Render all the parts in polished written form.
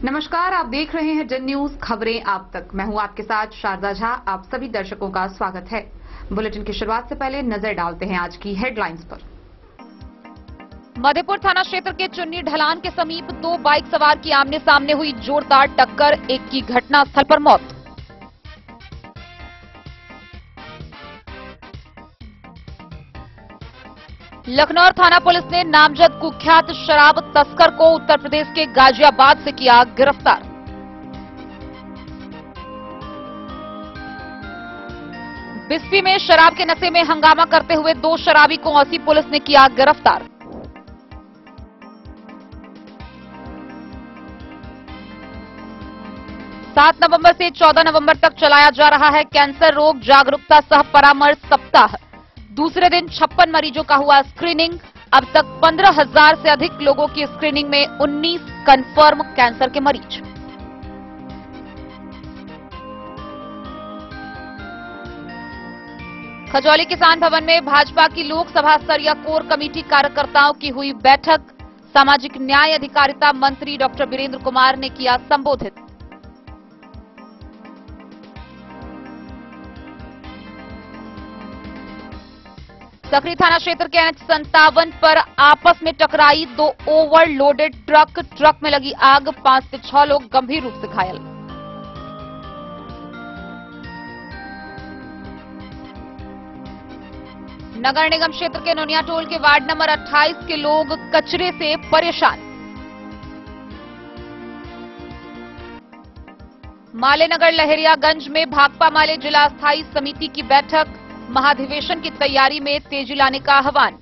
नमस्कार, आप देख रहे हैं जन न्यूज खबरें आप तक। मैं हूं आपके साथ शारदा झा। आप सभी दर्शकों का स्वागत है। बुलेटिन की शुरुआत से पहले नजर डालते हैं आज की हेडलाइंस पर। मधेपुर थाना क्षेत्र के चुन्नी ढलान के समीप दो बाइक सवार की आमने सामने हुई जोरदार टक्कर, एक की घटनास्थल पर मौत। लखनऊ थाना पुलिस ने नामजद कुख्यात शराब तस्कर को उत्तर प्रदेश के गाजियाबाद से किया गिरफ्तार। बिस्फी में शराब के नशे में हंगामा करते हुए दो शराबी को औसी पुलिस ने किया गिरफ्तार। सात नवंबर से 14 नवंबर तक चलाया जा रहा है कैंसर रोग जागरूकता सह परामर्श सप्ताह। दूसरे दिन 56 मरीजों का हुआ स्क्रीनिंग। अब तक 15,000 से अधिक लोगों की स्क्रीनिंग में 19 कंफर्म कैंसर के मरीज। खजौली किसान भवन में भाजपा की लोकसभा स्तरीय कोर कमेटी कार्यकर्ताओं की हुई बैठक। सामाजिक न्याय अधिकारिता मंत्री डॉक्टर वीरेंद्र कुमार ने किया संबोधित। सकरी थाना क्षेत्र के NH57 पर आपस में टकराई दो ओवरलोडेड ट्रक में लगी आग, 5 से 6 लोग गंभीर रूप से घायल। नगर निगम क्षेत्र के नोनिया टोल के वार्ड नंबर 28 के लोग कचरे से परेशान। मालेनगर लहरियागंज में भाकपा माले जिला स्थायी समिति की बैठक। महाधिवेशन की तैयारी में तेजी लाने का आह्वान।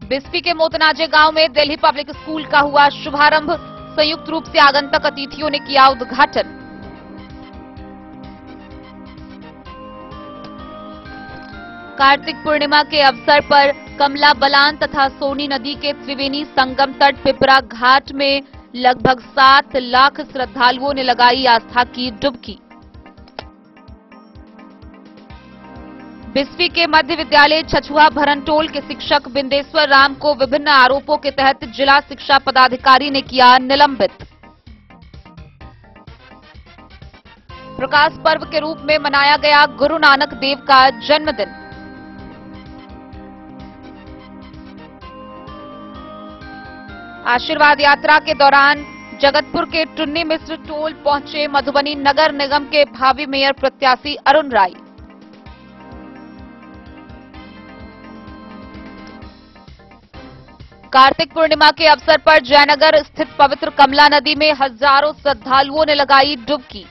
बिस्फी के मोतनाजे गांव में दिल्ली पब्लिक स्कूल का हुआ शुभारंभ। संयुक्त रूप से आगंतुक अतिथियों ने किया उद्घाटन। कार्तिक पूर्णिमा के अवसर पर कमला बलान तथा सोनी नदी के त्रिवेणी संगम तट पिपरा घाट में लगभग 7 लाख श्रद्धालुओं ने लगाई आस्था की डुबकी। बिस्फी के मध्य विद्यालय छछुआ भरनटोल के शिक्षक बिंदेश्वर राम को विभिन्न आरोपों के तहत जिला शिक्षा पदाधिकारी ने किया निलंबित। प्रकाश पर्व के रूप में मनाया गया गुरु नानक देव का जन्मदिन। आशीर्वाद यात्रा के दौरान जगतपुर के टुन्नी मिश्र टोल पहुंचे मधुबनी नगर निगम के भावी मेयर प्रत्याशी अरुण राय। कार्तिक पूर्णिमा के अवसर पर जयनगर स्थित पवित्र कमला नदी में हजारों श्रद्धालुओं ने लगाई डुबकी।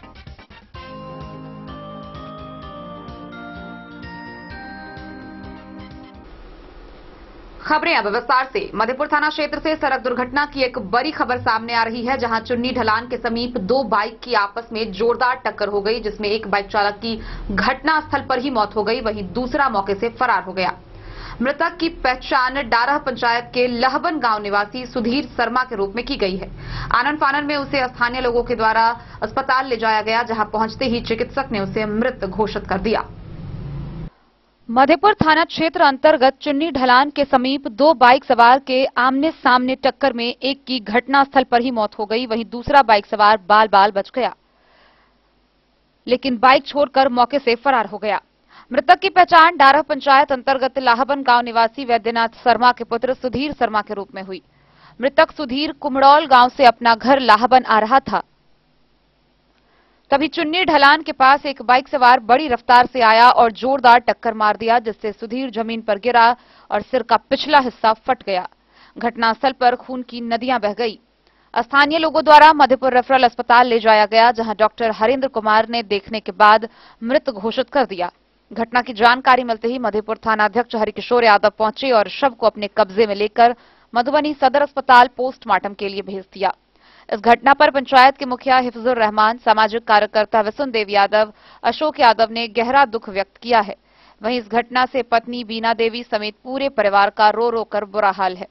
खबरें अब विस्तार से। मधेपुर थाना क्षेत्र से सड़क दुर्घटना की एक बड़ी खबर सामने आ रही है, जहां चुन्नी ढलान के समीप दो बाइक की आपस में जोरदार टक्कर हो गई, जिसमें एक बाइक चालक की घटनास्थल पर ही मौत हो गई, वहीं दूसरा मौके से फरार हो गया। मृतक की पहचान डारह पंचायत के लहबन गांव निवासी सुधीर शर्मा के रूप में की गई है। आनन फानन में उसे स्थानीय लोगों के द्वारा अस्पताल ले जाया गया, जहां पहुंचते ही चिकित्सक ने उसे मृत घोषित कर दिया। मधेपुर थाना क्षेत्र अंतर्गत चुन्नी ढलान के समीप दो बाइक सवार के आमने सामने टक्कर में एक की घटनास्थल पर ही मौत हो गई, वहीं दूसरा बाइक सवार बाल बाल बच गया, लेकिन बाइक छोड़कर मौके से फरार हो गया। मृतक की पहचान डारह पंचायत अंतर्गत लाहबन गांव निवासी वैद्यनाथ शर्मा के पुत्र सुधीर शर्मा के रूप में हुई। मृतक सुधीर कुमड़ौल गांव से अपना घर लाहबन आ रहा था, तभी चुन्नी ढलान के पास एक बाइक सवार बड़ी रफ्तार से आया और जोरदार टक्कर मार दिया, जिससे सुधीर जमीन पर गिरा और सिर का पिछला हिस्सा फट गया। घटनास्थल पर खून की नदियां बह गई। स्थानीय लोगों द्वारा मधेपुर रेफरल अस्पताल ले जाया गया, जहां डॉक्टर हरेंद्र कुमार ने देखने के बाद मृत घोषित कर दिया। घटना की जानकारी मिलते ही मधेपुर थानाध्यक्ष हरिकिशोर यादव पहुंचे और शव को अपने कब्जे में लेकर मधुबनी सदर अस्पताल पोस्टमार्टम के लिए भेज दिया। इस घटना पर पंचायत के मुखिया हिफजुर रहमान, सामाजिक कार्यकर्ता विसुन देव यादव, अशोक यादव ने गहरा दुख व्यक्त किया है। वहीं इस घटना से पत्नी बीना देवी समेत पूरे परिवार का रो रो कर बुरा हाल है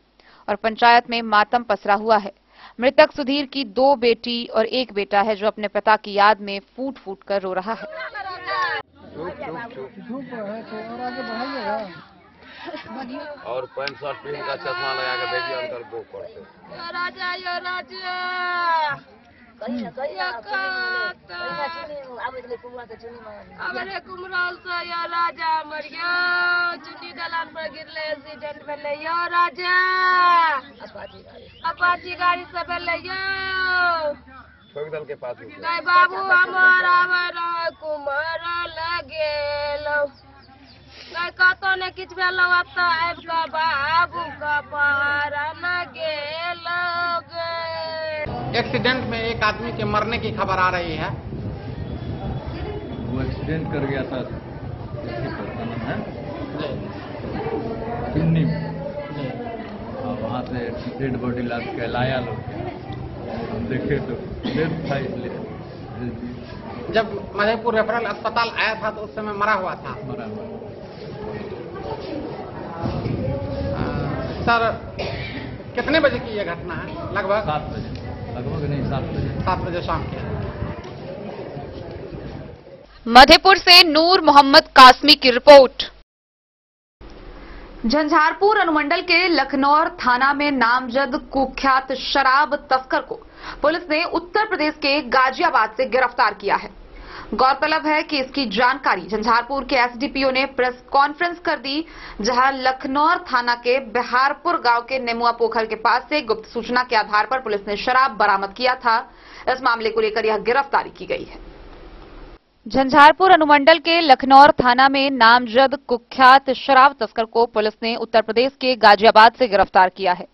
और पंचायत में मातम पसरा हुआ है। मृतक सुधीर की 2 बेटी और 1 बेटा है, जो अपने पिता की याद में फूट फूट कर रो रहा है। और पैंट शर्ट पहन का चश्मा लगा के देखिए अंदर दो करते। राजा यो राजा अबरे कुमराल से यो राजा मरियो चुन्नी दलान पर गिरले एक्सीडेंट भेले यो राजा अपाची गाड़ी से भेले यो ठोकदल के पास नहीं बाबू हमारा आवे कुमार लगेलो नहीं कहतो ने किछ भेलो अब तो आब का बाबू का पहाड़ा न गेलोगे। एक्सीडेंट में एक आदमी के मरने की खबर आ रही है। वो एक्सीडेंट कर गया था है चुन्नी में और वहाँ से डेड बॉडी लाद के लाया लोग हम देखे तो डेथ था इसलिए जब मधेपुर रेफरल अस्पताल आया था तो उस समय मरा हुआ था। मरा हुआ सर कितने बजे की ये घटना है? लगभग 7 बजे, लगभग नहीं 7 बजे, 7 बजे शाम के। मधेपुर से नूर मोहम्मद कासमी की रिपोर्ट। झंझारपुर अनुमंडल के लखनौर थाना में नामजद कुख्यात शराब तस्कर को पुलिस ने उत्तर प्रदेश के गाजियाबाद से गिरफ्तार किया है। गौरतलब है कि इसकी जानकारी झंझारपुर के एसडीपीओ ने प्रेस कॉन्फ्रेंस कर दी, जहां लखनौर थाना के बिहारपुर गांव के नेमुआ पोखर के पास से गुप्त सूचना के आधार पर पुलिस ने शराब बरामद किया था। इस मामले को लेकर यह गिरफ्तारी की गई है। झंझारपुर अनुमंडल के लखनौर थाना में नामजद कुख्यात शराब तस्कर को पुलिस ने उत्तर प्रदेश के गाजियाबाद से गिरफ्तार किया है,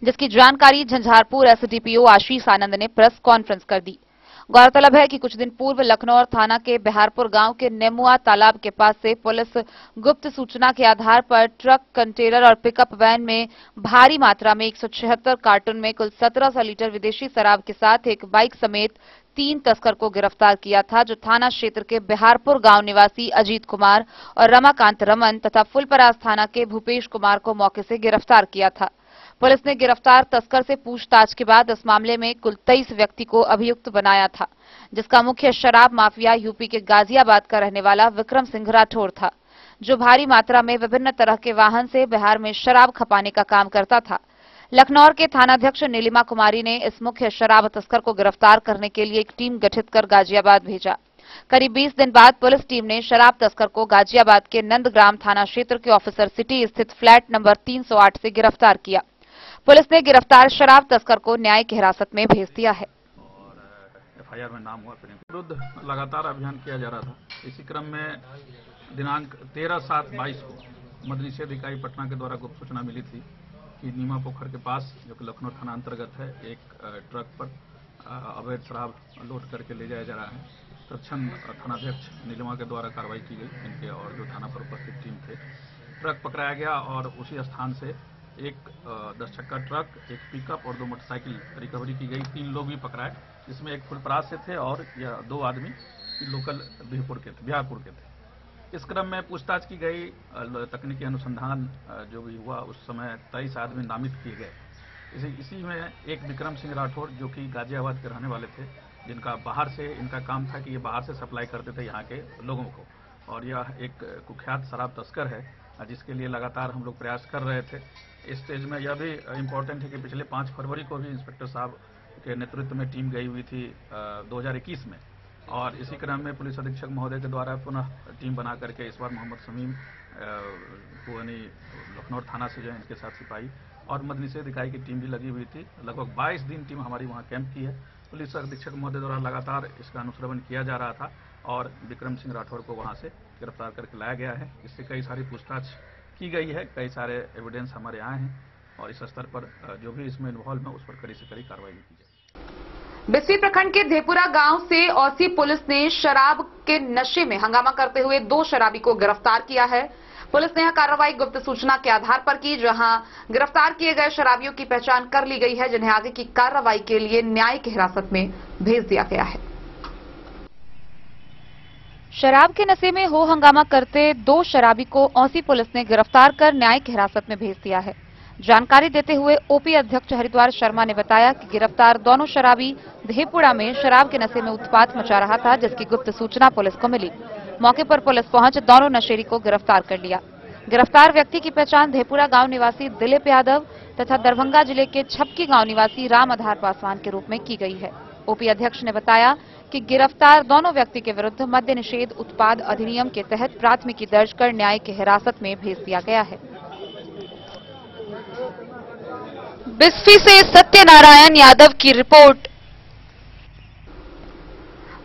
जिसकी जानकारी झंझारपुर एसडीपीओ आशीष आनंद ने प्रेस कॉन्फ्रेंस कर दी। गौरतलब है कि कुछ दिन पूर्व लखनौर थाना के बिहारपुर गांव के नेमुआ तालाब के पास से पुलिस गुप्त सूचना के आधार पर ट्रक, कंटेनर और पिकअप वैन में भारी मात्रा में 176 कार्टून में कुल 1700 लीटर विदेशी शराब के साथ एक बाइक समेत 3 तस्कर को गिरफ्तार किया था, जो थाना क्षेत्र के बिहारपुर गांव निवासी अजीत कुमार और रमाकांत रमन तथा फुलपरास थाना के भूपेश कुमार को मौके से गिरफ्तार किया था। पुलिस ने गिरफ्तार तस्कर से पूछताछ के बाद इस मामले में कुल 23 व्यक्ति को अभियुक्त बनाया था, जिसका मुख्य शराब माफिया यूपी के गाजियाबाद का रहने वाला विक्रम सिंह राठौर था, जो भारी मात्रा में विभिन्न तरह के वाहन से बिहार में शराब खपाने का काम करता था। लखनौर के थानाध्यक्ष नीलिमा कुमारी ने इस मुख्य शराब तस्कर को गिरफ्तार करने के लिए एक टीम गठित कर गाजियाबाद भेजा। करीब 20 दिन बाद पुलिस टीम ने शराब तस्कर को गाजियाबाद के नंदग्राम थाना क्षेत्र के ऑफिसर सिटी स्थित फ्लैट नंबर 308 से गिरफ्तार किया। पुलिस ने गिरफ्तार शराब तस्कर को न्यायिक हिरासत में भेज दिया है। एफआईआर में नाम हुआ विरुद्ध लगातार अभियान किया जा रहा था। इसी क्रम में दिनांक 13/7/22 को मद्य निषेध इकाई पटना के द्वारा गुप्त सूचना मिली थी कि नीमा पोखर के पास, जो कि लखनऊ थाना अंतर्गत है, एक ट्रक पर अवैध शराब लोड करके ले जाया जा रहा है। तत्क्षण थानाध्यक्ष नीलिमा के द्वारा कार्रवाई की गई, इनके और जो थाना पर उपस्थित टीम थे। ट्रक पकड़ाया गया और उसी स्थान से एक 10 चक्का ट्रक, एक पिकअप और 2 मोटरसाइकिल रिकवरी की गई। 3 लोग भी पकड़ाए, जिसमें एक फुलपरास से थे और 2 आदमी लोकल बिहारपुर के थे। इस क्रम में पूछताछ की गई, तकनीकी अनुसंधान जो भी हुआ, उस समय 23 आदमी नामित किए गए। इसी में एक विक्रम सिंह राठौर, जो कि गाजियाबाद के रहने वाले थे, जिनका बाहर से इनका काम था कि ये बाहर से सप्लाई करते थे यहाँ के लोगों को, और यह एक कुख्यात शराब तस्कर है, जिसके लिए लगातार हम लोग प्रयास कर रहे थे। इस स्टेज में यह भी इम्पोर्टेंट है कि पिछले 5 फरवरी को भी इंस्पेक्टर साहब के नेतृत्व में टीम गई हुई थी 2021 में, और इसी क्रम में पुलिस अधीक्षक महोदय के द्वारा पुनः टीम बना करके इस बार मोहम्मद शमीम को लखनऊ थाना से जो है इनके साथ सिपाही और मद्य निषेध इकाई की टीम भी लगी हुई थी। लगभग 22 दिन टीम हमारी वहाँ कैंप की है। पुलिस अधीक्षक महोदय द्वारा लगातार इसका अनुश्रवण किया जा रहा था और विक्रम सिंह राठौर को वहाँ से गिरफ्तार करके लाया गया है। इससे कई सारी पूछताछ की गई है, कई सारे एविडेंस हमारे आए हैं और इस स्तर पर जो भी इसमें इन्वॉल्व है उस पर कड़ी से कड़ी कार्रवाई की जाए। बिस्फी प्रखंड के धेपुरा गांव से औसी पुलिस ने शराब के नशे में हंगामा करते हुए 2 शराबी को गिरफ्तार किया है। पुलिस ने यह कार्रवाई गुप्त सूचना के आधार पर की, जहां गिरफ्तार किए गए शराबियों की पहचान कर ली गई है, जिन्हें आगे की कार्रवाई के लिए न्यायिक हिरासत में भेज दिया गया है। शराब के नशे में हो हंगामा करते 2 शराबी को औसी पुलिस ने गिरफ्तार कर न्यायिक हिरासत में भेज दिया है। जानकारी देते हुए ओपी अध्यक्ष हरिद्वार शर्मा ने बताया कि गिरफ्तार दोनों शराबी धेपुरा में शराब के नशे में उत्पात मचा रहा था, जिसकी गुप्त सूचना पुलिस को मिली। मौके पर पुलिस पहुंच दोनों नशेड़ी को गिरफ्तार कर लिया। गिरफ्तार व्यक्ति की पहचान धेपुरा गांव निवासी दिलीप यादव तथा दरभंगा जिले के छपकी गांव निवासी राम आधार पासवान के रूप में की गई है। ओपी अध्यक्ष ने बताया कि गिरफ्तार दोनों व्यक्ति के विरुद्ध मद्य निषेध उत्पाद अधिनियम के तहत प्राथमिकी दर्ज कर न्यायिक हिरासत में भेज दिया गया है। बिस्फी से सत्यनारायण यादव की रिपोर्ट।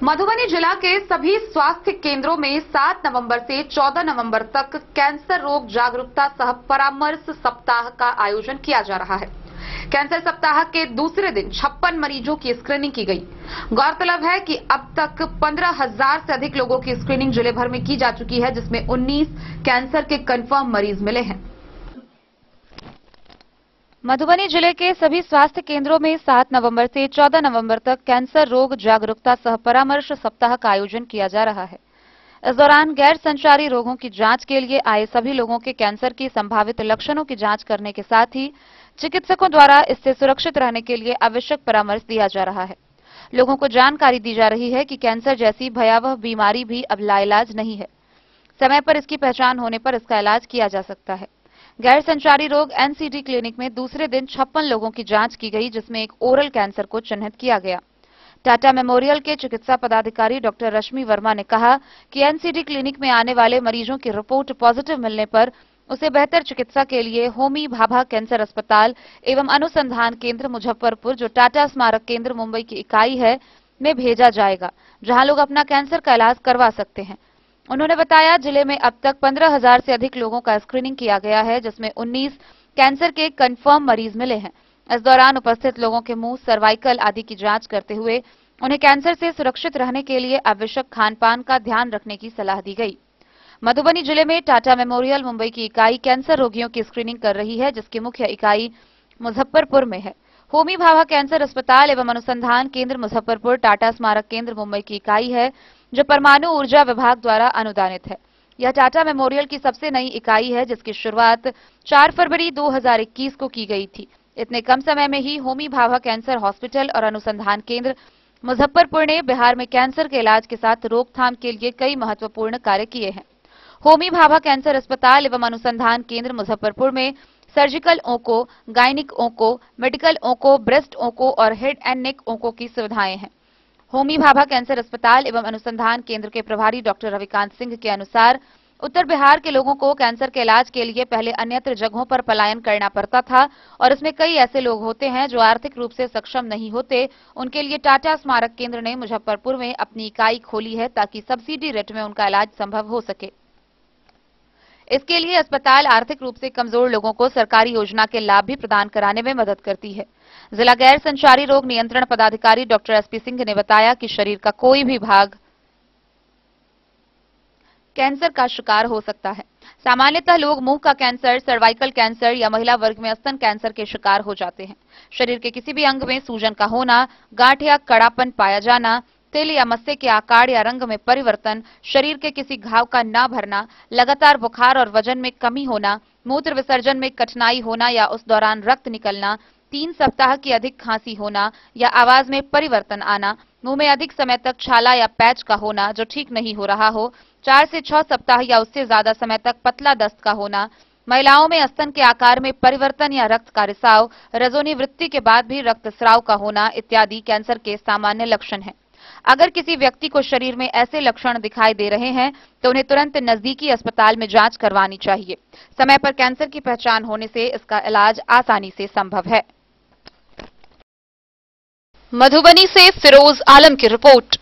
मधुबनी जिला के सभी स्वास्थ्य केंद्रों में 7 नवंबर से 14 नवंबर तक कैंसर रोग जागरूकता सह परामर्श सप्ताह का आयोजन किया जा रहा है। कैंसर सप्ताह के दूसरे दिन 56 मरीजों की स्क्रीनिंग की गई। गौरतलब है कि अब तक 15,000 से अधिक लोगों की स्क्रीनिंग जिले भर में की जा चुकी है, जिसमें 19 कैंसर के कंफर्म मरीज मिले हैं। मधुबनी जिले के सभी स्वास्थ्य केंद्रों में 7 नवंबर से 14 नवंबर तक कैंसर रोग जागरूकता सह परामर्श सप्ताह का आयोजन किया जा रहा है। इस दौरान गैर संचारी रोगों की जांच के लिए आए सभी लोगों के कैंसर की संभावित लक्षणों की जांच करने के साथ ही चिकित्सकों द्वारा इससे सुरक्षित रहने के लिए आवश्यक परामर्श दिया जा रहा है। लोगों को जानकारी दी जा रही है कि कैंसर जैसी भयावह बीमारी भी अब लाइलाज नहीं है। समय पर इसकी पहचान होने पर इसका इलाज किया जा सकता है। गैर संचारी रोग एनसीडी क्लिनिक में दूसरे दिन 56 लोगों की जांच की गई, जिसमें एक ओरल कैंसर को चिन्हित किया गया। टाटा मेमोरियल के चिकित्सा पदाधिकारी डॉक्टर रश्मि वर्मा ने कहा कि एनसीडी क्लिनिक में आने वाले मरीजों की रिपोर्ट पॉजिटिव मिलने पर उसे बेहतर चिकित्सा के लिए होमी भाभा कैंसर अस्पताल एवं अनुसंधान केंद्र मुजफ्फरपुर, जो टाटा स्मारक केंद्र मुंबई की इकाई है, में भेजा जाएगा, जहां लोग अपना कैंसर का इलाज करवा सकते हैं। उन्होंने बताया जिले में अब तक 15,000 से अधिक लोगों का स्क्रीनिंग किया गया है, जिसमें 19 कैंसर के कंफर्म मरीज मिले हैं। इस दौरान उपस्थित लोगों के मुंह, सर्वाइकल आदि की जांच करते हुए उन्हें कैंसर से सुरक्षित रहने के लिए आवश्यक खान-पान का ध्यान रखने की सलाह दी गई। मधुबनी जिले में टाटा मेमोरियल मुंबई की इकाई कैंसर रोगियों की स्क्रीनिंग कर रही है, जिसकी मुख्य इकाई मुजफ्फरपुर में है। होमी भाभा कैंसर अस्पताल एवं अनुसंधान केंद्र मुजफ्फरपुर टाटा स्मारक केंद्र मुंबई की इकाई है, जो परमाणु ऊर्जा विभाग द्वारा अनुदानित है। यह टाटा मेमोरियल की सबसे नई इकाई है, जिसकी शुरुआत 4 फरवरी 2021 को की गई थी। इतने कम समय में ही होमी भाभा कैंसर हॉस्पिटल और अनुसंधान केंद्र मुजफ्फरपुर ने बिहार में कैंसर के इलाज के साथ रोकथाम के लिए कई महत्वपूर्ण कार्य किए हैं। होमी भाभा कैंसर अस्पताल एवं अनुसंधान केंद्र मुजफ्फरपुर में surgical onco, gynaec onco, medical onco, breast onco और हेड एंड नेक ओंको की सुविधाएं हैं। होमी भाभा कैंसर अस्पताल एवं अनुसंधान केंद्र के प्रभारी डॉक्टर रविकांत सिंह के अनुसार उत्तर बिहार के लोगों को कैंसर के इलाज के लिए पहले अन्यत्र जगहों पर पलायन करना पड़ता था और इसमें कई ऐसे लोग होते हैं जो आर्थिक रूप से सक्षम नहीं होते। उनके लिए टाटा स्मारक केंद्र ने मुजफ्फरपुर में अपनी इकाई खोली है, ताकि सब्सिडी रेट में उनका इलाज संभव हो सके। इसके लिए अस्पताल आर्थिक रूप से कमजोर लोगों को सरकारी योजना के लाभ भी प्रदान कराने में मदद करती है। जिला गैर संचारी रोग नियंत्रण पदाधिकारी डॉक्टर एसपी सिंह ने बताया कि शरीर का कोई भी भाग कैंसर का शिकार हो सकता है। सामान्यतः लोग मुंह का कैंसर, सर्वाइकल कैंसर या महिला वर्ग में स्तन कैंसर के शिकार हो जाते हैं। शरीर के किसी भी अंग में सूजन का होना, गांठ या कड़ापन पाया जाना, तिल या मस्से के आकार या रंग में परिवर्तन, शरीर के किसी घाव का न भरना, लगातार बुखार और वजन में कमी होना, मूत्र विसर्जन में कठिनाई होना या उस दौरान रक्त निकलना, 3 सप्ताह की अधिक खांसी होना या आवाज में परिवर्तन आना, मुंह में अधिक समय तक छाला या पैच का होना जो ठीक नहीं हो रहा हो, 4 से 6 सप्ताह या उससे ज्यादा समय तक पतला दस्त का होना, महिलाओं में स्तन के आकार में परिवर्तन या रक्त का रिसाव, रजोनी वृत्ति के बाद भी रक्तस्राव का होना इत्यादि कैंसर के सामान्य लक्षण हैं। अगर किसी व्यक्ति को शरीर में ऐसे लक्षण दिखाई दे रहे हैं तो उन्हें तुरंत नजदीकी अस्पताल में जांच करवानी चाहिए। समय पर कैंसर की पहचान होने से इसका इलाज आसानी से संभव है। मधुबनी से फिरोज आलम की रिपोर्ट।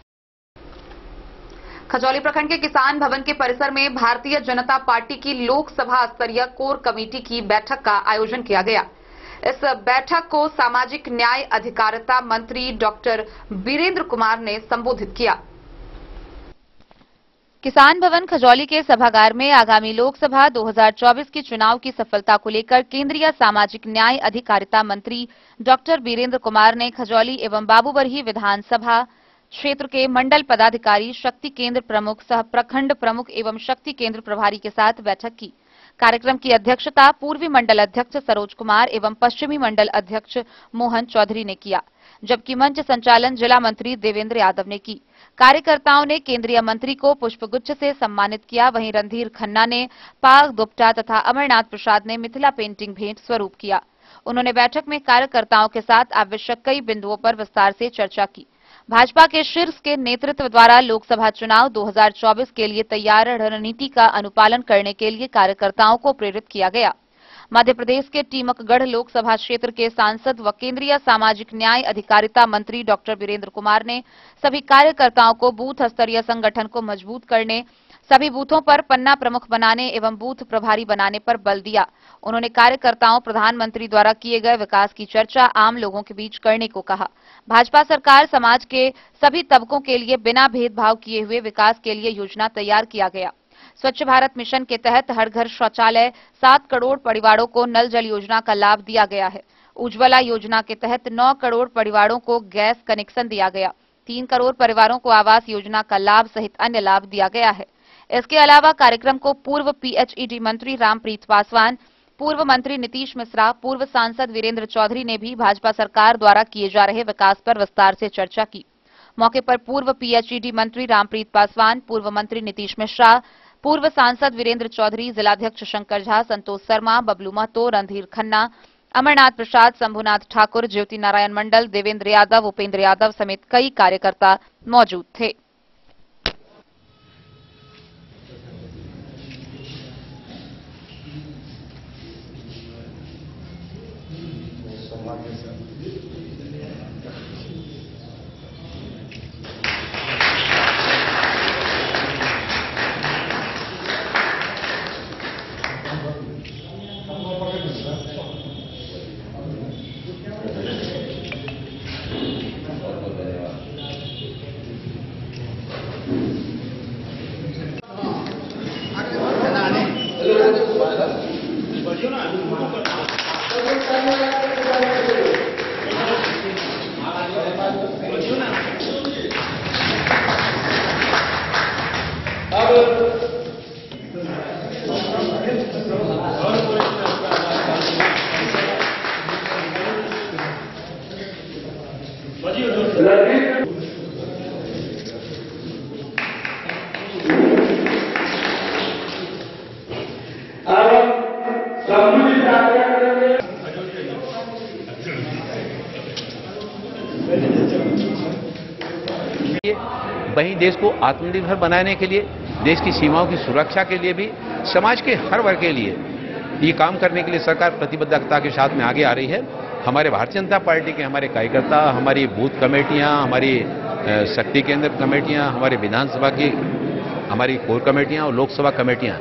खजौली प्रखंड के किसान भवन के परिसर में भारतीय जनता पार्टी की लोकसभा स्तरीय कोर कमेटी की बैठक का आयोजन किया गया। इस बैठक को सामाजिक न्याय अधिकारिता मंत्री डॉक्टर वीरेंद्र कुमार ने संबोधित किया। किसान भवन खजौली के सभागार में आगामी लोकसभा 2024 के चुनाव की सफलता को लेकर केंद्रीय सामाजिक न्याय अधिकारिता मंत्री डॉक्टर वीरेंद्र कुमार ने खजौली एवं बाबूबरही विधानसभा क्षेत्र के मंडल पदाधिकारी, शक्ति केंद्र प्रमुख, सह प्रखंड प्रमुख एवं शक्ति केंद्र प्रभारी के साथ बैठक की। कार्यक्रम की अध्यक्षता पूर्वी मंडल अध्यक्ष सरोज कुमार एवं पश्चिमी मंडल अध्यक्ष मोहन चौधरी ने किया, जबकि मंच संचालन जिला मंत्री देवेंद्र यादव ने की। कार्यकर्ताओं ने केंद्रीय मंत्री को पुष्पगुच्छ से सम्मानित किया। वहीं रणधीर खन्ना ने पाग दुपट्टा तथा अमरनाथ प्रसाद ने मिथिला पेंटिंग भेंट स्वरूप किया। उन्होंने बैठक में कार्यकर्ताओं के साथ आवश्यक कई बिंदुओं पर विस्तार से चर्चा की। भाजपा के शीर्ष के नेतृत्व द्वारा लोकसभा चुनाव 2024 के लिए तैयार रणनीति का अनुपालन करने के लिए कार्यकर्ताओं को प्रेरित किया गया। मध्य प्रदेश के टीकमगढ़ लोकसभा क्षेत्र के सांसद व केंद्रीय सामाजिक न्याय अधिकारिता मंत्री डॉक्टर वीरेंद्र कुमार ने सभी कार्यकर्ताओं को बूथ स्तरीय संगठन को मजबूत करने, सभी बूथों पर पन्ना प्रमुख बनाने एवं बूथ प्रभारी बनाने पर बल दिया। उन्होंने कार्यकर्ताओं प्रधानमंत्री द्वारा किए गए विकास की चर्चा आम लोगों के बीच करने को कहा। भाजपा सरकार समाज के सभी तबकों के लिए बिना भेदभाव किए हुए विकास के लिए योजना तैयार किया गया। स्वच्छ भारत मिशन के तहत हर घर शौचालय, 7 करोड़ परिवारों को नल जल योजना का लाभ दिया गया है। उज्ज्वला योजना के तहत 9 करोड़ परिवारों को गैस कनेक्शन दिया गया। 3 करोड़ परिवारों को आवास योजना का लाभ सहित अन्य लाभ दिया गया है। इसके अलावा कार्यक्रम को पूर्व पीएचईडी मंत्री रामप्रीत पासवान, पूर्व मंत्री नीतीश मिश्रा, पूर्व सांसद वीरेंद्र चौधरी ने भी भाजपा सरकार द्वारा किए जा रहे विकास पर विस्तार से चर्चा की। मौके पर पूर्व पीएचईडी मंत्री रामप्रीत पासवान, पूर्व मंत्री नीतीश मिश्रा, पूर्व सांसद वीरेंद्र चौधरी, जिलाध्यक्ष शंकर झा, संतोष शर्मा, बबलू महतो, रणधीर खन्ना, अमरनाथ प्रसाद, शंभुनाथ ठाकुर, ज्योति नारायण मंडल, देवेंद्र यादव, उपेंद्र यादव समेत कई कार्यकर्ता मौजूद थे। वहीं देश को आत्मनिर्भर बनाने के लिए, देश की सीमाओं की सुरक्षा के लिए भी, समाज के हर वर्ग के लिए ये काम करने के लिए सरकार प्रतिबद्धता के साथ में आगे आ रही है। हमारे भारतीय जनता पार्टी के हमारे कार्यकर्ता, हमारी बूथ कमेटियां, हमारी शक्ति केंद्र कमेटियां, हमारे विधानसभा की हमारी कोर कमेटियां और लोकसभा कमेटियां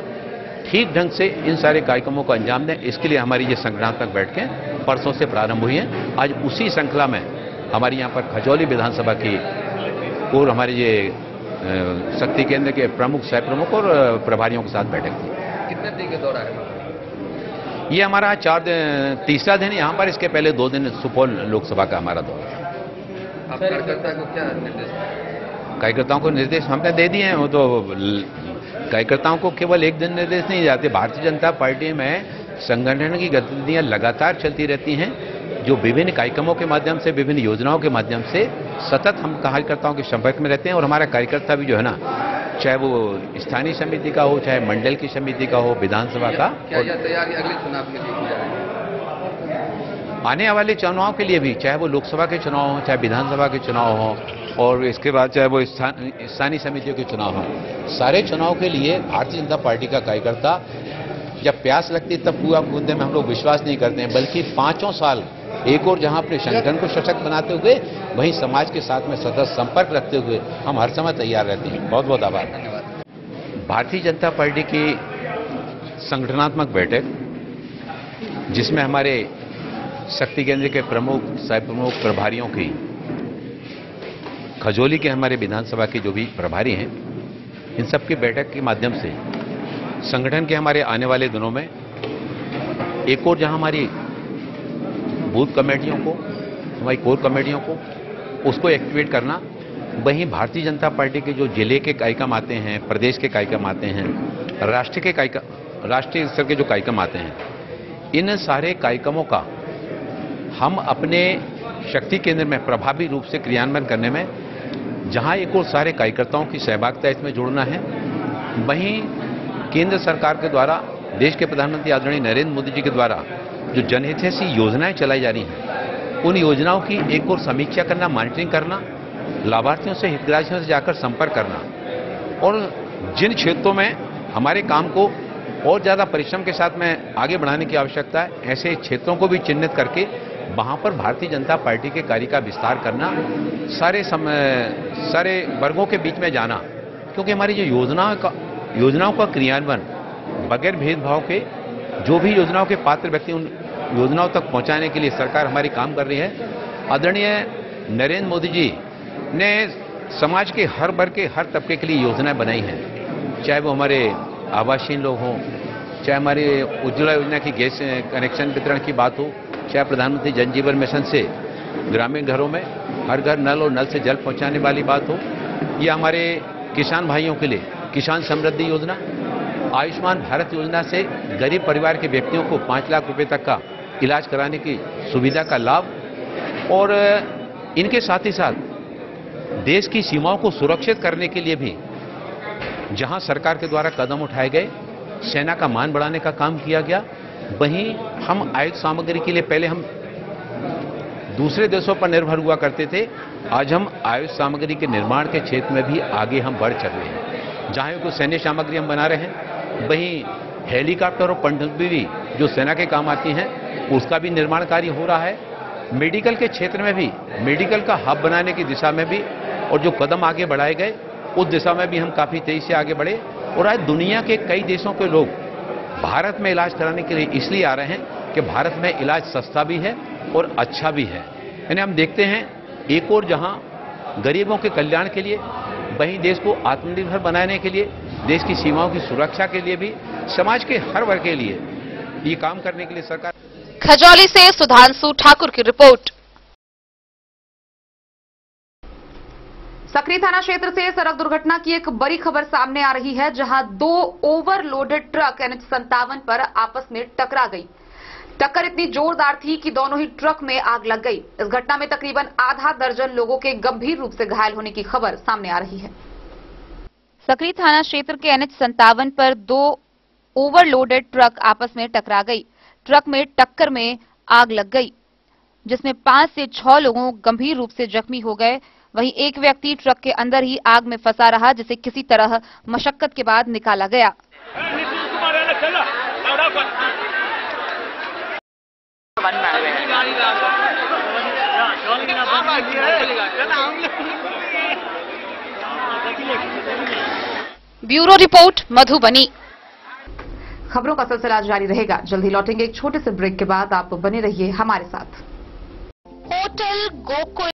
ठीक ढंग से इन सारे कार्यक्रमों को अंजाम दें, इसके लिए हमारी ये संगठनात्मक बैठकें परसों से प्रारंभ हुई हैं। आज उसी श्रृंखला में हमारे यहाँ पर खजौली विधानसभा की और हमारे ये शक्ति केंद्र के प्रमुख, सह प्रमुख और प्रभारियों के साथ बैठक थी। कितने दिन के दौरा है? ये हमारा तीसरा दिन यहाँ पर, इसके पहले 2 दिन सुपौल लोकसभा का हमारा दौरा था। आप कार्यकर्ता को क्या निर्देश? कार्यकर्ताओं को निर्देश हमने दे दिए हैं। वो तो कार्यकर्ताओं को केवल एक दिन निर्देश नहीं जाते। भारतीय जनता पार्टी में संगठन की गतिविधियां लगातार चलती रहती हैं, जो विभिन्न कार्यक्रमों के माध्यम से, विभिन्न योजनाओं के माध्यम से सतत हम कार्यकर्ताओं के संपर्क में रहते हैं। और हमारा कार्यकर्ता भी जो है ना, चाहे वो स्थानीय समिति का हो, चाहे मंडल की समिति का हो, विधानसभा का, क्या यह तैयारी अगले चुनाव के लिए की जा रही है? आने वाले चुनाव के लिए भी, चाहे वो लोकसभा के चुनाव हो, चाहे विधानसभा के चुनाव हो, और इसके बाद चाहे वो स्थानीय समितियों के चुनाव हो, सारे चुनाव के लिए भारतीय जनता पार्टी का कार्यकर्ता, जब प्यास लगती है तब पूरा कूदने में हम लोग विश्वास नहीं करते हैं, बल्कि 5 साल एक और जहां अपने संगठन को सशक्त बनाते हुए, वहीं समाज के साथ में सतत संपर्क रखते हुए हम हर समय तैयार रहते हैं। बहुत बहुत आभार। धन्यवाद। भारतीय जनता पार्टी की संगठनात्मक बैठक, जिसमें हमारे शक्ति केंद्र के प्रमुख, सह प्रमुख, प्रभारियों की, खजौली के हमारे विधानसभा के जो भी प्रभारी हैं, इन सब की बैठक के माध्यम से संगठन के हमारे आने वाले दिनों में एक और जहां हमारी बूथ कमेटियों को, हमारी कोर कमेटियों को, उसको एक्टिवेट करना, वहीं भारतीय जनता पार्टी के जो जिले के कार्यक्रम आते हैं, प्रदेश के कार्यक्रम आते हैं, राष्ट्रीय स्तर के जो कार्यक्रम आते हैं, इन सारे कार्यक्रमों का हम अपने शक्ति केंद्र में प्रभावी रूप से क्रियान्वयन करने में जहां एक और सारे कार्यकर्ताओं की सहभागिता इसमें जोड़ना है, वहीं केंद्र सरकार के द्वारा, देश के प्रधानमंत्री आदरणीय नरेंद्र मोदी जी के द्वारा जो जनहितैषी योजनाएं चलाई जा रही हैं, उन योजनाओं की एक और समीक्षा करना, मॉनिटरिंग करना, लाभार्थियों से, हितग्राहियों से जाकर संपर्क करना और जिन क्षेत्रों में हमारे काम को और ज्यादा परिश्रम के साथ में आगे बढ़ाने की आवश्यकता है, ऐसे क्षेत्रों को भी चिन्हित करके वहां पर भारतीय जनता पार्टी के कार्य का विस्तार करना, सारे वर्गों के बीच में जाना, क्योंकि हमारी जो योजनाओं का क्रियान्वयन बगैर भेदभाव के, जो भी योजनाओं के पात्र व्यक्ति उन योजनाओं तक पहुंचाने के लिए सरकार हमारी काम कर रही है। आदरणीय नरेंद्र मोदी जी ने समाज के हर वर्ग के, हर तबके के लिए योजनाएं बनाई हैं, चाहे वो हमारे आवासीन लोग हों, चाहे हमारे उज्ज्वला योजना की गैस कनेक्शन वितरण की बात हो, चाहे प्रधानमंत्री जन जीवन मिशन से ग्रामीण घरों में हर घर नल और नल से जल पहुंचाने वाली बात हो, या हमारे किसान भाइयों के लिए किसान समृद्धि योजना, आयुष्मान भारत योजना से गरीब परिवार के व्यक्तियों को 5 लाख रुपए तक का इलाज कराने की सुविधा का लाभ, और इनके साथ ही साथ देश की सीमाओं को सुरक्षित करने के लिए भी जहां सरकार के द्वारा कदम उठाए गए, सेना का मान बढ़ाने का काम किया गया, वहीं हम आयुध सामग्री के लिए पहले हम दूसरे देशों पर निर्भर हुआ करते थे, आज हम आयुध सामग्री के निर्माण के क्षेत्र में भी आगे हम बढ़ चल रहे हैं। जहां कोई सैन्य सामग्री हम बना रहे हैं, वहीं हेलीकॉप्टर और पनडुब्बी जो सेना के काम आती हैं, उसका भी निर्माण कार्य हो रहा है। मेडिकल के क्षेत्र में भी, मेडिकल का हब बनाने की दिशा में भी, और जो कदम आगे बढ़ाए गए उस दिशा में भी हम काफी तेजी से आगे बढ़े, और आज दुनिया के कई देशों के लोग भारत में इलाज कराने के लिए इसलिए आ रहे हैं कि भारत में इलाज सस्ता भी है और अच्छा भी है। यानी हम देखते हैं एक और जहां गरीबों के कल्याण के लिए, वहीं देश को आत्मनिर्भर बनाने के लिए, देश की सीमाओं की सुरक्षा के लिए भी, समाज के हर वर्ग के लिए ये काम करने के लिए सरकार। खजौली से सुधांशु ठाकुर की रिपोर्ट। सकरी थाना क्षेत्र से सड़क दुर्घटना की एक बड़ी खबर सामने आ रही है, जहां 2 ओवरलोडेड ट्रक NH 57 पर आपस में टकरा गई। टक्कर इतनी जोरदार थी कि दोनों ही ट्रक में आग लग गई। इस घटना में तकरीबन आधा दर्जन लोगों के गंभीर रूप से घायल होने की खबर सामने आ रही है। सकरी थाना क्षेत्र के NH 57 पर 2 ओवरलोडेड ट्रक आपस में टकरा गई। ट्रक में टक्कर में आग लग गई, जिसमें 5 से 6 लोगों गंभीर रूप से जख्मी हो गए। वहीं एक व्यक्ति ट्रक के अंदर ही आग में फंसा रहा, जिसे किसी तरह मशक्कत के बाद निकाला गया। Bureau report Madhubani. खबरों का सिलसिला जारी रहेगा। जल्दी लौटेंगे एक छोटे से ब्रेक के बाद। आप बने रहिए हमारे साथ। होटल गोकुल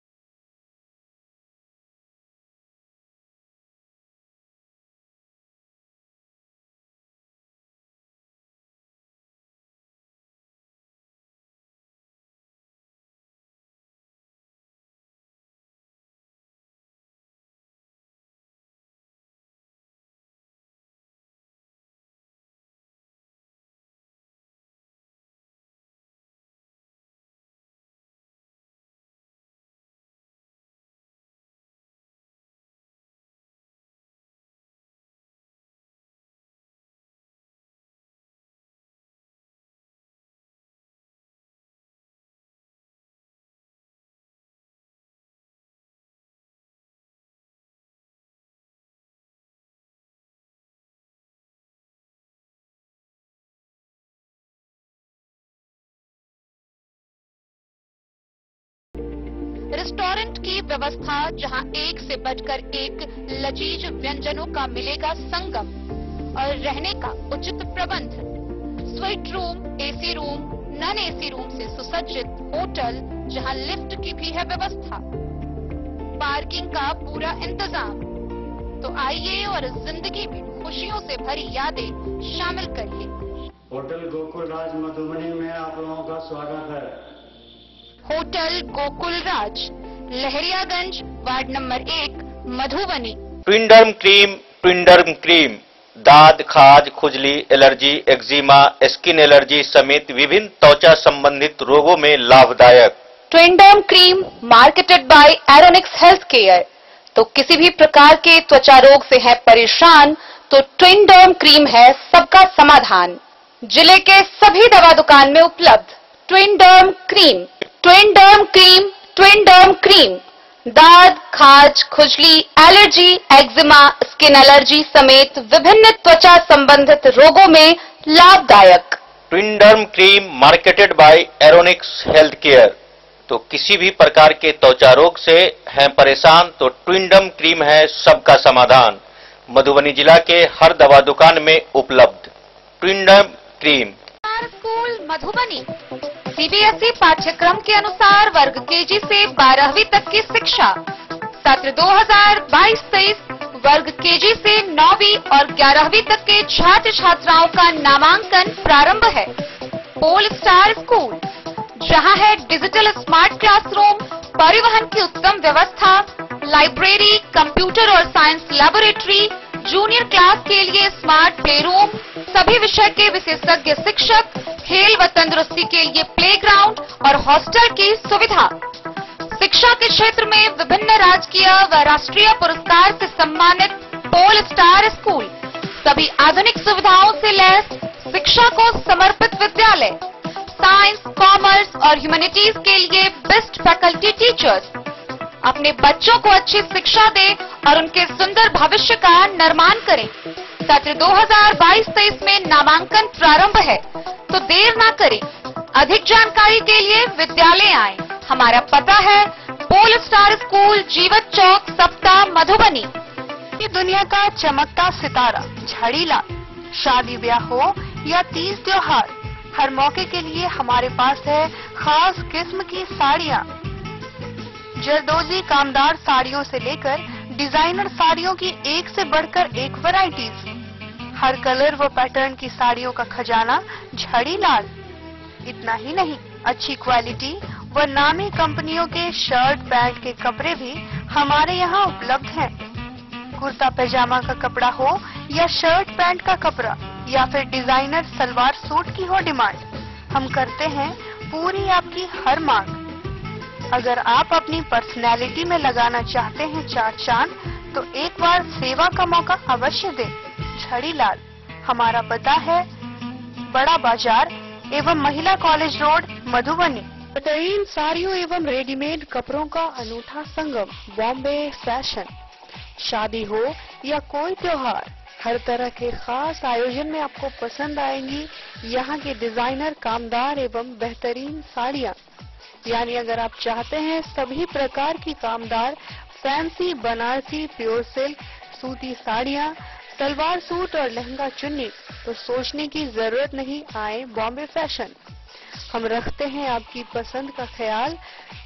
रेस्टोरेंट की व्यवस्था, जहां एक से बढ़कर एक लजीज व्यंजनों का मिलेगा संगम और रहने का उचित प्रबंध। Suite room, AC room, non AC room से सुसज्जित होटल, जहां लिफ्ट की भी है व्यवस्था, पार्किंग का पूरा इंतजाम। तो आइए और जिंदगी में खुशियों से भरी यादें शामिल करिए। होटल गोकुल राज मधुबनी में आप लोगों का स्वागत है। होटल गोकुल राज, Lahariaganj, ward number 1, Madhubani. ट्विंडर्म cream दाद, खाज, खुजली, एलर्जी, एक्जिमा, स्किन एलर्जी समेत विभिन्न त्वचा संबंधित रोगों में लाभदायक। Twinderm cream marketed by Aeronics health care. तो किसी भी प्रकार के त्वचा रोग से है परेशान तो ट्विन डर्म क्रीम है सबका समाधान। जिले के सभी दवा दुकान में उपलब्ध twin डर्म cream. Twin डर्म cream, twin डर्म cream दाद, खाज, खुजली, एलर्जी, एक्जिमा, स्किन एलर्जी समेत विभिन्न त्वचा संबंधित रोगों में लाभदायक। Twinderm cream marketed by Aeronics health care. तो किसी भी प्रकार के त्वचा रोग से हैं परेशान तो ट्विन डर्म क्रीम है सबका समाधान। मधुबनी जिला के हर दवा दुकान में उपलब्ध twin डर्म cream. School Madhubani CBSE पाठ्यक्रम के अनुसार वर्ग केजी से 12वीं तक की शिक्षा। सत्र 2022-23 वर्ग केजी से 9वीं और 11वीं तक के छात्र छात्राओं का नामांकन प्रारंभ है। पोल स्टार स्कूल, जहां है डिजिटल स्मार्ट क्लासरूम, परिवहन की उत्तम व्यवस्था, लाइब्रेरी, कंप्यूटर और साइंस लैबोरेटरी, जूनियर क्लास के लिए स्मार्ट प्ले रूम, सभी विषय के विशेषज्ञ शिक्षक, खेल व तंदुरुस्ती के लिए प्लेग्राउंड और हॉस्टल की सुविधा। शिक्षा के क्षेत्र में विभिन्न राजकीय व राष्ट्रीय पुरस्कार से सम्मानित पोल स्टार स्कूल, सभी आधुनिक सुविधाओं से लैस शिक्षा को समर्पित विद्यालय, साइंस, कॉमर्स और ह्यूमैनिटीज के लिए बेस्ट फैकल्टी टीचर्स। अपने बच्चों को अच्छी शिक्षा दें और उनके सुंदर भविष्य का निर्माण करें। सत्र 2022-23 में नामांकन प्रारंभ है, तो देर ना करें। अधिक जानकारी के लिए विद्यालय आएं। हमारा पता है पोल स्टार स्कूल, जीवत चौक, सप्ताह, मधुबनी। ये दुनिया का चमकता सितारा झाड़ीलाल। शादी ब्याह हो या तीज त्योहार, हर मौके के लिए हमारे पास है खास किस्म की साड़ियाँ। जरदोजी कामदार साड़ियों से लेकर डिजाइनर साड़ियों की एक से बढ़कर एक वैरायटीज। हर कलर व पैटर्न की साड़ियों का खजाना झाड़ीलाल। इतना ही नहीं, अच्छी क्वालिटी व नामी कंपनियों के शर्ट पैंट के कपड़े भी हमारे यहाँ उपलब्ध हैं। कुर्ता पैजामा का कपड़ा हो या शर्ट पैंट का कपड़ा या फिर डिजाइनर सलवार सूट की हो डिमांड, हम करते हैं पूरी आपकी हर मांग। अगर आप अपनी पर्सनैलिटी में लगाना चाहते हैं चार चांद, तो एक बार सेवा का मौका अवश्य दें। झाड़ीलाल, हमारा पता है बड़ा बाजार एवं महिला कॉलेज रोड, मधुबनी। बेहतरीन साड़ियों एवं रेडीमेड कपड़ों का अनूठा संगम, बॉम्बे फैशन। शादी हो या कोई त्योहार, हर तरह के खास आयोजन में आपको पसंद आएंगी यहाँ के डिजाइनर, कामदार एवं बेहतरीन साड़ियाँ। यानी अगर आप चाहते हैं सभी प्रकार की कामदार, फैंसी, बनारसी, प्योर सिल्क, सूती साड़ियाँ, सलवार सूट और लहंगा चुन्नी, तो सोचने की जरूरत नहीं, आए बॉम्बे फैशन। हम रखते हैं आपकी पसंद का ख्याल।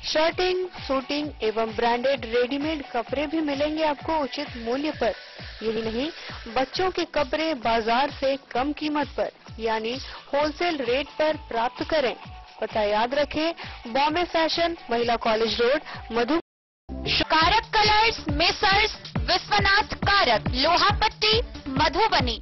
शर्टिंग, सूटिंग एवं ब्रांडेड रेडीमेड कपड़े भी मिलेंगे आपको उचित मूल्य पर। यही नहीं, बच्चों के कपड़े बाजार से कम कीमत पर यानी होलसेल रेट पर प्राप्त करें। पता याद रखें, बॉम्बे फैशन, महिला कॉलेज रोड, मधु। कारक कलर्स, मेसर्स विश्वनाथ कारक, लोहापट्टी, मधुबनी।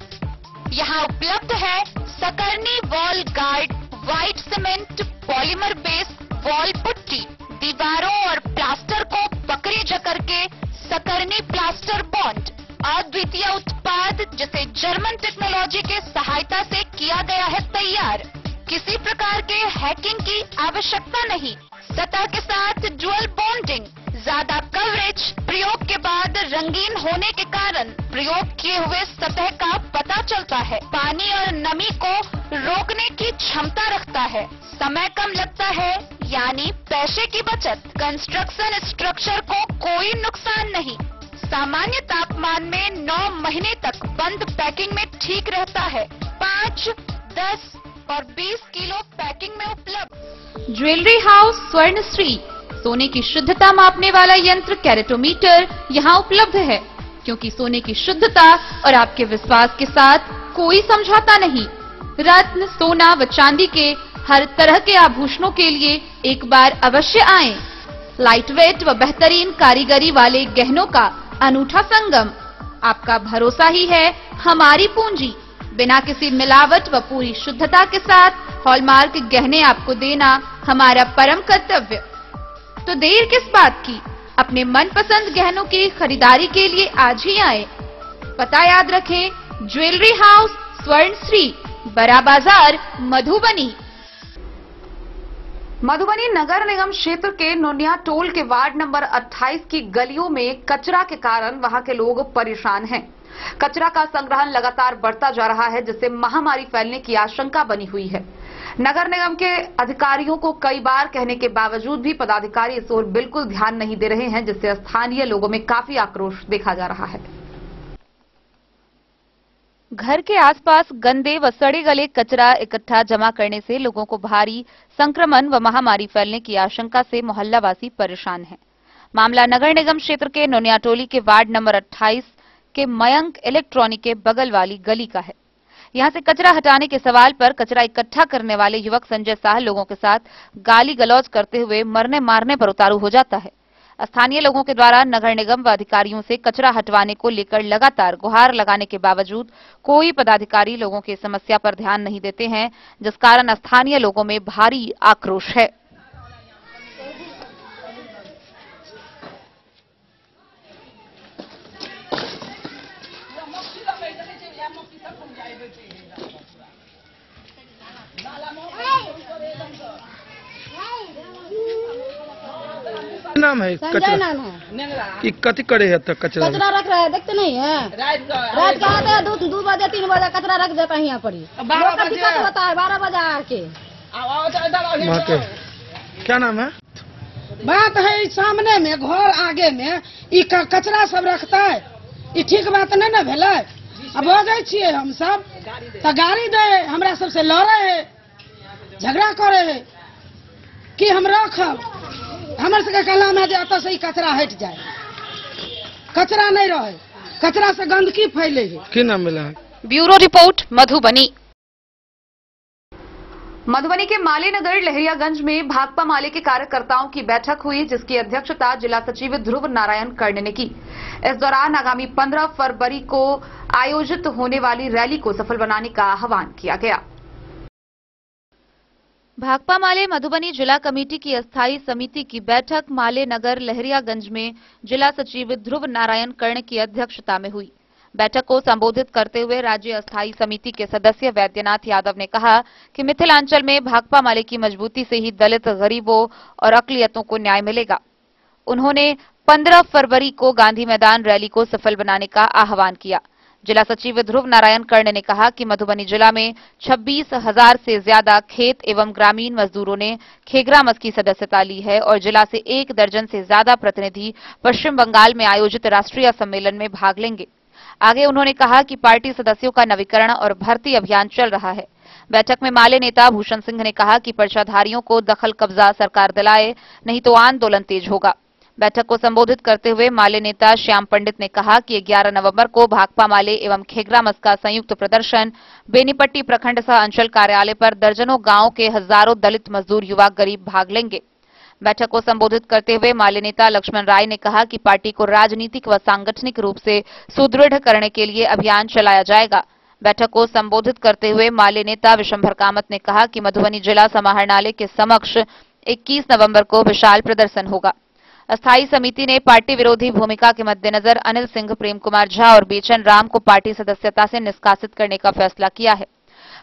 यहाँ उपलब्ध है सकरनी wall guard, white cement, polymer base wall putty, दीवारों और प्लास्टर को पकड़े जकड़ के सकरनी प्लास्टर बॉन्ड, अद्वितीय उत्पाद जिसे जर्मन टेक्नोलॉजी के सहायता से किया गया है तैयार। किसी प्रकार के हैकिंग की आवश्यकता नहीं। सतह के साथ डुअल बॉन्डिंग, ज्यादा कवरेज, प्रयोग के बाद रंगीन होने के कारण प्रयोग किए हुए सतह का पता चलता है। पानी और नमी को रोकने की क्षमता रखता है। समय कम लगता है यानी पैसे की बचत। कंस्ट्रक्शन स्ट्रक्चर को कोई नुकसान नहीं। सामान्य तापमान में 9 महीने तक बंद पैकिंग में ठीक रहता है। 5, 10 और 20 किलो पैकिंग में उपलब्ध। ज्वेलरी हाउस स्वर्णश्री, सोने की शुद्धता मापने वाला यंत्र कैरेटोमीटर यहाँ उपलब्ध है, क्योंकि सोने की शुद्धता और आपके विश्वास के साथ कोई समझौता नहीं। रत्न, सोना व चांदी के हर तरह के आभूषणों के लिए एक बार अवश्य आएं। लाइट वेट व बेहतरीन कारीगरी वाले गहनों का अनूठा संगम। आपका भरोसा ही है हमारी पूंजी। बिना किसी मिलावट व पूरी शुद्धता के साथ हॉलमार्क गहने आपको देना हमारा परम कर्तव्य। तो देर किस बात की, अपने मनपसंद गहनों की खरीदारी के लिए आज ही आए। पता याद रखें, ज्वेलरी हाउस स्वर्णश्री, बड़ा बाजार, मधुबनी। मधुबनी नगर निगम क्षेत्र के नोनिया टोल के वार्ड नंबर 28 की गलियों में कचरा के कारण वहां के लोग परेशान हैं। कचरा का संग्रहण लगातार बढ़ता जा रहा है, जिससे महामारी फैलने की आशंका बनी हुई है। नगर निगम के अधिकारियों को कई बार कहने के बावजूद भी पदाधिकारी इस ओर बिल्कुल ध्यान नहीं दे रहे हैं, जिससे स्थानीय लोगों में काफी आक्रोश देखा जा रहा है। घर के आसपास गंदे व सड़े गले कचरा इकट्ठा जमा करने से लोगों को भारी संक्रमण व महामारी फैलने की आशंका से मोहल्लावासी परेशान हैं। मामला नगर निगम क्षेत्र के नोनियाटोली के वार्ड नंबर 28 के मयंक इलेक्ट्रॉनिक के बगल वाली गली का है। यहां से कचरा हटाने के सवाल पर कचरा इकट्ठा करने वाले युवक संजय शाह लोगों के साथ गाली गलौज करते हुए मरने मारने पर उतारू हो जाता है। स्थानीय लोगों के द्वारा नगर निगम व अधिकारियों से कचरा हटवाने को लेकर लगातार गुहार लगाने के बावजूद कोई पदाधिकारी लोगों की समस्या पर ध्यान नहीं देते हैं, जिस कारण स्थानीय लोगों में भारी आक्रोश है। नाम है संजय नाम है। कि कथी करे है तक कचरा रख रहे हैं, देखते नहीं है। रात का आते हैं 2 बजे 3 बजे कचरा रख देते हैं यहाँ पर। 12 बजे होता है, 12 बजे आके। क्या नाम है? बात है सामने में घर आगे में कचरा सब रखता है, ये ठीक बात नहीं न भेल। अब हो जाए छे हम सब तो गाड़ी दे हमरा सबसे लड़े है, झगड़ा करे है कि हम रखब। हमर सबके कलम है जो से ही कचरा हट जाए, कचरा नहीं रहे, कचरा से गंदगी फैले है। की नाम मिला है? Bureau report, Madhubani. मधुबनी के माले नगर लहरियागंज में भाकपा माले के कार्यकर्ताओं की बैठक हुई, जिसकी अध्यक्षता जिला सचिव ध्रुव नारायण कर्ण ने की। इस दौरान आगामी 15 फरवरी को आयोजित होने वाली रैली को सफल बनाने का आह्वान किया गया। भाकपा माले मधुबनी जिला कमेटी की अस्थायी समिति की बैठक माले नगर लहरियागंज में जिला सचिव ध्रुव नारायण कर्ण की अध्यक्षता में हुई। बैठक को संबोधित करते हुए राज्य अस्थायी समिति के सदस्य वैद्यनाथ यादव ने कहा कि मिथिलांचल में भाकपा माले की मजबूती से ही दलित, गरीबों और अकलियतों को न्याय मिलेगा। उन्होंने 15 फरवरी को गांधी मैदान रैली को सफल बनाने का आह्वान किया। जिला सचिव ध्रुव नारायण कर्ण ने कहा कि मधुबनी जिला में 26,000 से ज्यादा खेत एवं ग्रामीण मजदूरों ने खेगरामस की सदस्यता ली है और जिला से 1 दर्जन से ज्यादा प्रतिनिधि पश्चिम बंगाल में आयोजित राष्ट्रीय सम्मेलन में भाग लेंगे। आगे उन्होंने कहा कि पार्टी सदस्यों का नवीकरण और भर्ती अभियान चल रहा है। बैठक में माले नेता भूषण सिंह ने कहा कि पर्चाधारियों को दखल कब्जा सरकार दिलाए, नहीं तो आंदोलन तेज होगा। बैठक को संबोधित करते हुए माले नेता श्याम पंडित ने कहा कि 11 नवंबर को भाकपा माले एवं खेगरामस का संयुक्त प्रदर्शन बेनीपट्टी प्रखंड सह अंचल कार्यालय पर दर्जनों गांवों के हजारों दलित मजदूर युवा गरीब भाग लेंगे। बैठक को संबोधित करते हुए माले नेता लक्ष्मण राय ने कहा कि पार्टी को राजनीतिक व सांगठनिक रूप से सुदृढ़ करने के लिए अभियान चलाया जाएगा। बैठक को संबोधित करते हुए माले नेता विशंभर कामत ने कहा कि मधुबनी जिला समाहरणालय के समक्ष 21 नवंबर को विशाल प्रदर्शन होगा। अस्थायी समिति ने पार्टी विरोधी भूमिका के मद्देनजर अनिल सिंह, प्रेम कुमार झा और बेचन राम को पार्टी सदस्यता से निष्कासित करने का फैसला किया है।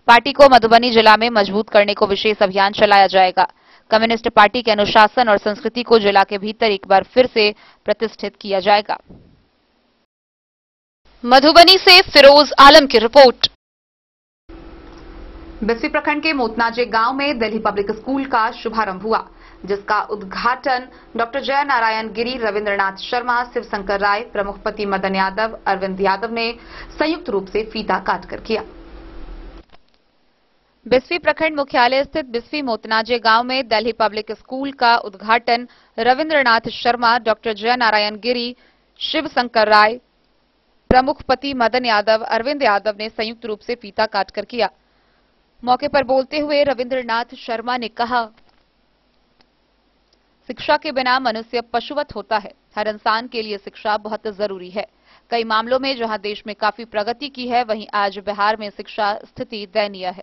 पार्टी को मधुबनी जिला में मजबूत करने को विशेष अभियान चलाया जाएगा। कम्युनिस्ट पार्टी के अनुशासन और संस्कृति को जिला के भीतर एक बार फिर से प्रतिष्ठित किया जाएगा। मधुबनी से फिरोज आलम की रिपोर्ट। बिस्फी प्रखंड के मोतनाजे गांव में दिल्ली पब्लिक स्कूल का शुभारंभ हुआ, जिसका उद्घाटन डॉक्टर जय नारायण गिरी, रविंद्रनाथ शर्मा, शिव शंकर राय, प्रमुखपति मदन यादव, अरविंद यादव ने संयुक्त रूप से फीता काटकर किया। बिस्फी प्रखंड मुख्यालय स्थित बिस्फी मोतनाजे गांव में दिल्ली पब्लिक स्कूल का उद्घाटन रविंद्रनाथ शर्मा, डॉक्टर जय नारायण गिरी, शिव शंकर राय, प्रमुखपति मदन यादव, अरविंद यादव ने संयुक्त रूप से फीता काटकर किया। मौके पर बोलते हुए रविंद्रनाथ शर्मा ने कहा, शिक्षा के बिना मनुष्य पशुवत होता है। हर इंसान के लिए शिक्षा बहुत जरूरी है। कई मामलों में जहां देश में काफी प्रगति की है, वहीं आज बिहार में शिक्षा स्थिति दयनीय है।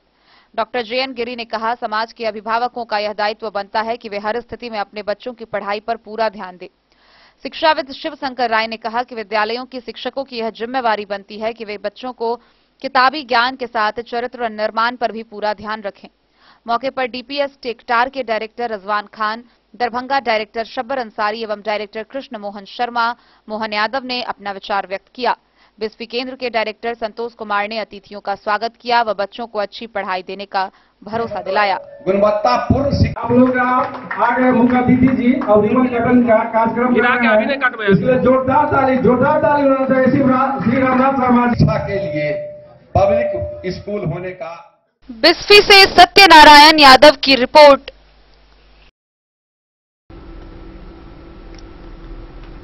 डॉक्टर जेएन गिरी ने कहा, समाज के अभिभावकों का यह दायित्व बनता है कि वे हर स्थिति में अपने बच्चों की पढ़ाई पर पूरा ध्यान दें। शिक्षाविद शिव शंकर राय ने कहा कि विद्यालयों के शिक्षकों की यह जिम्मेवारी बनती है कि वे बच्चों को किताबी ज्ञान के साथ चरित्र निर्माण पर भी पूरा ध्यान रखें। मौके पर डीपीएस टेकटार के डायरेक्टर रजवान खान, दरभंगा डायरेक्टर शब्बर अंसारी एवं डायरेक्टर कृष्ण मोहन शर्मा, मोहन यादव ने अपना विचार व्यक्त किया। बिस्फी केंद्र के डायरेक्टर संतोष कुमार ने अतिथियों का स्वागत किया व बच्चों को अच्छी पढ़ाई देने का भरोसा दिलाया। गुणवत्तापूर्ण आप लोग आगे मुख्य अतिथि जी और रिबन कटन का कार्यक्रम इसलिए जोरदार ताली होना चाहिए श्री रामनाथ शर्मा शिक्षा के लिए पब्लिक स्कूल होने का। बिस्फी से सत्यनारायण यादव की रिपोर्ट।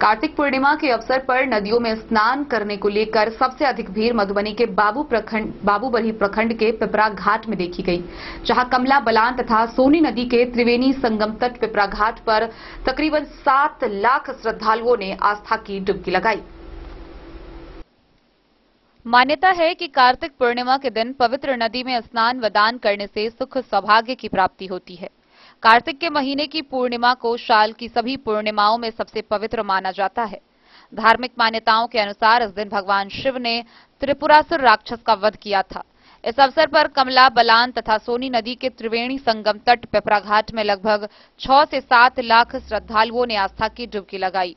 कार्तिक पूर्णिमा के अवसर पर नदियों में स्नान करने को लेकर सबसे अधिक भीड़ मधुबनी के बाबूबरही प्रखंड के पिपरा घाट में देखी गई, जहां कमला बलान तथा सोनी नदी के त्रिवेणी संगम तट पिपरा घाट पर तकरीबन 7 लाख श्रद्धालुओं ने आस्था की डुबकी लगाई। मान्यता है कि कार्तिक पूर्णिमा के दिन पवित्र नदी में स्नान व दान करने से सुख सौभाग्य की प्राप्ति होती है। कार्तिक के महीने की पूर्णिमा को साल की सभी पूर्णिमाओं में सबसे पवित्र माना जाता है। धार्मिक मान्यताओं के अनुसार इस दिन भगवान शिव ने त्रिपुरासुर राक्षस का वध किया था। इस अवसर पर कमला बलान तथा सोनी नदी के त्रिवेणी संगम तट पिपरा घाट में लगभग 6 से 7 लाख श्रद्धालुओं ने आस्था की डुबकी लगाई।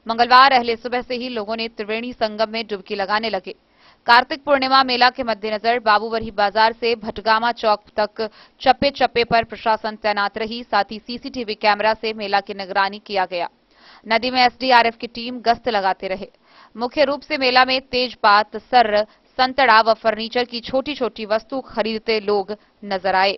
मंगलवार अहले सुबह से ही लोगों ने त्रिवेणी संगम में डुबकी लगाने लगे। कार्तिक पूर्णिमा मेला के मद्देनजर बाबूबरही बाजार से भटगामा चौक तक चप्पे चप्पे पर प्रशासन तैनात रही। साथ ही सीसीटीवी कैमरा से मेला की निगरानी किया गया। नदी में एसडीआरएफ की टीम गश्त लगाते रहे। मुख्य रूप से मेला में तेजपात, सर्र, संतरा व फर्नीचर की छोटी छोटी वस्तु खरीदते लोग नजर आए।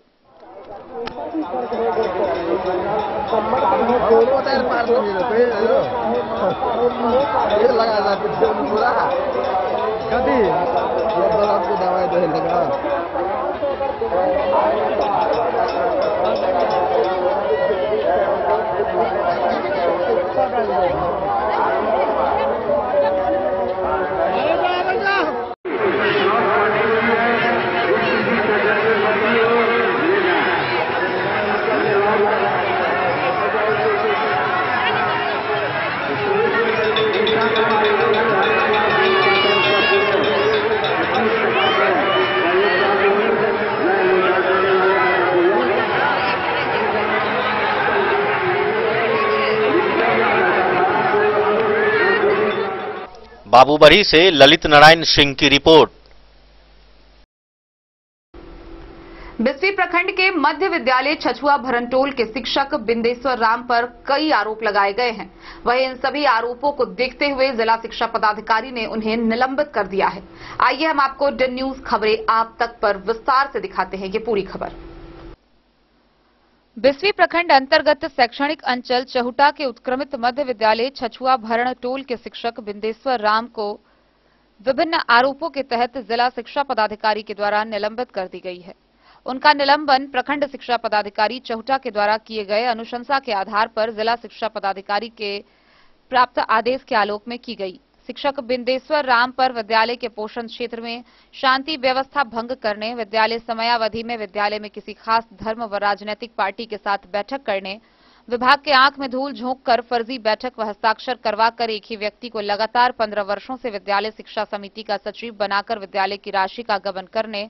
आपको दवाई दे लगा बाबूबरही से ललित नारायण सिंह की रिपोर्ट। बिस्फी प्रखंड के मध्य विद्यालय छछुआ भरनटोल के शिक्षक बिंदेश्वर राम पर कई आरोप लगाए गए हैं। वहीं इन सभी आरोपों को देखते हुए जिला शिक्षा पदाधिकारी ने उन्हें निलंबित कर दिया है। आइए हम आपको डन न्यूज खबरें आप तक पर विस्तार से दिखाते हैं ये पूरी खबर। बिस्फी प्रखंड अंतर्गत शैक्षणिक अंचल चहुटा के उत्क्रमित मध्य विद्यालय छछुआ भरणटोल के शिक्षक बिंदेश्वर राम को विभिन्न आरोपों के तहत जिला शिक्षा पदाधिकारी के द्वारा निलंबित कर दी गई है। उनका निलंबन प्रखंड शिक्षा पदाधिकारी चहुटा के द्वारा किए गए अनुशंसा के आधार पर जिला शिक्षा पदाधिकारी के प्राप्त आदेश के आलोक में की गई। शिक्षक बिंदेश्वर राम पर विद्यालय के पोषण क्षेत्र में शांति व्यवस्था भंग करने, विद्यालय समयावधि में विद्यालय में किसी खास धर्म व राजनीतिक पार्टी के साथ बैठक करने, विभाग के आंख में धूल झोंक कर फर्जी बैठक व हस्ताक्षर करवाकर एक ही व्यक्ति को लगातार 15 वर्षों से विद्यालय शिक्षा समिति का सचिव बनाकर विद्यालय की राशि का गबन करने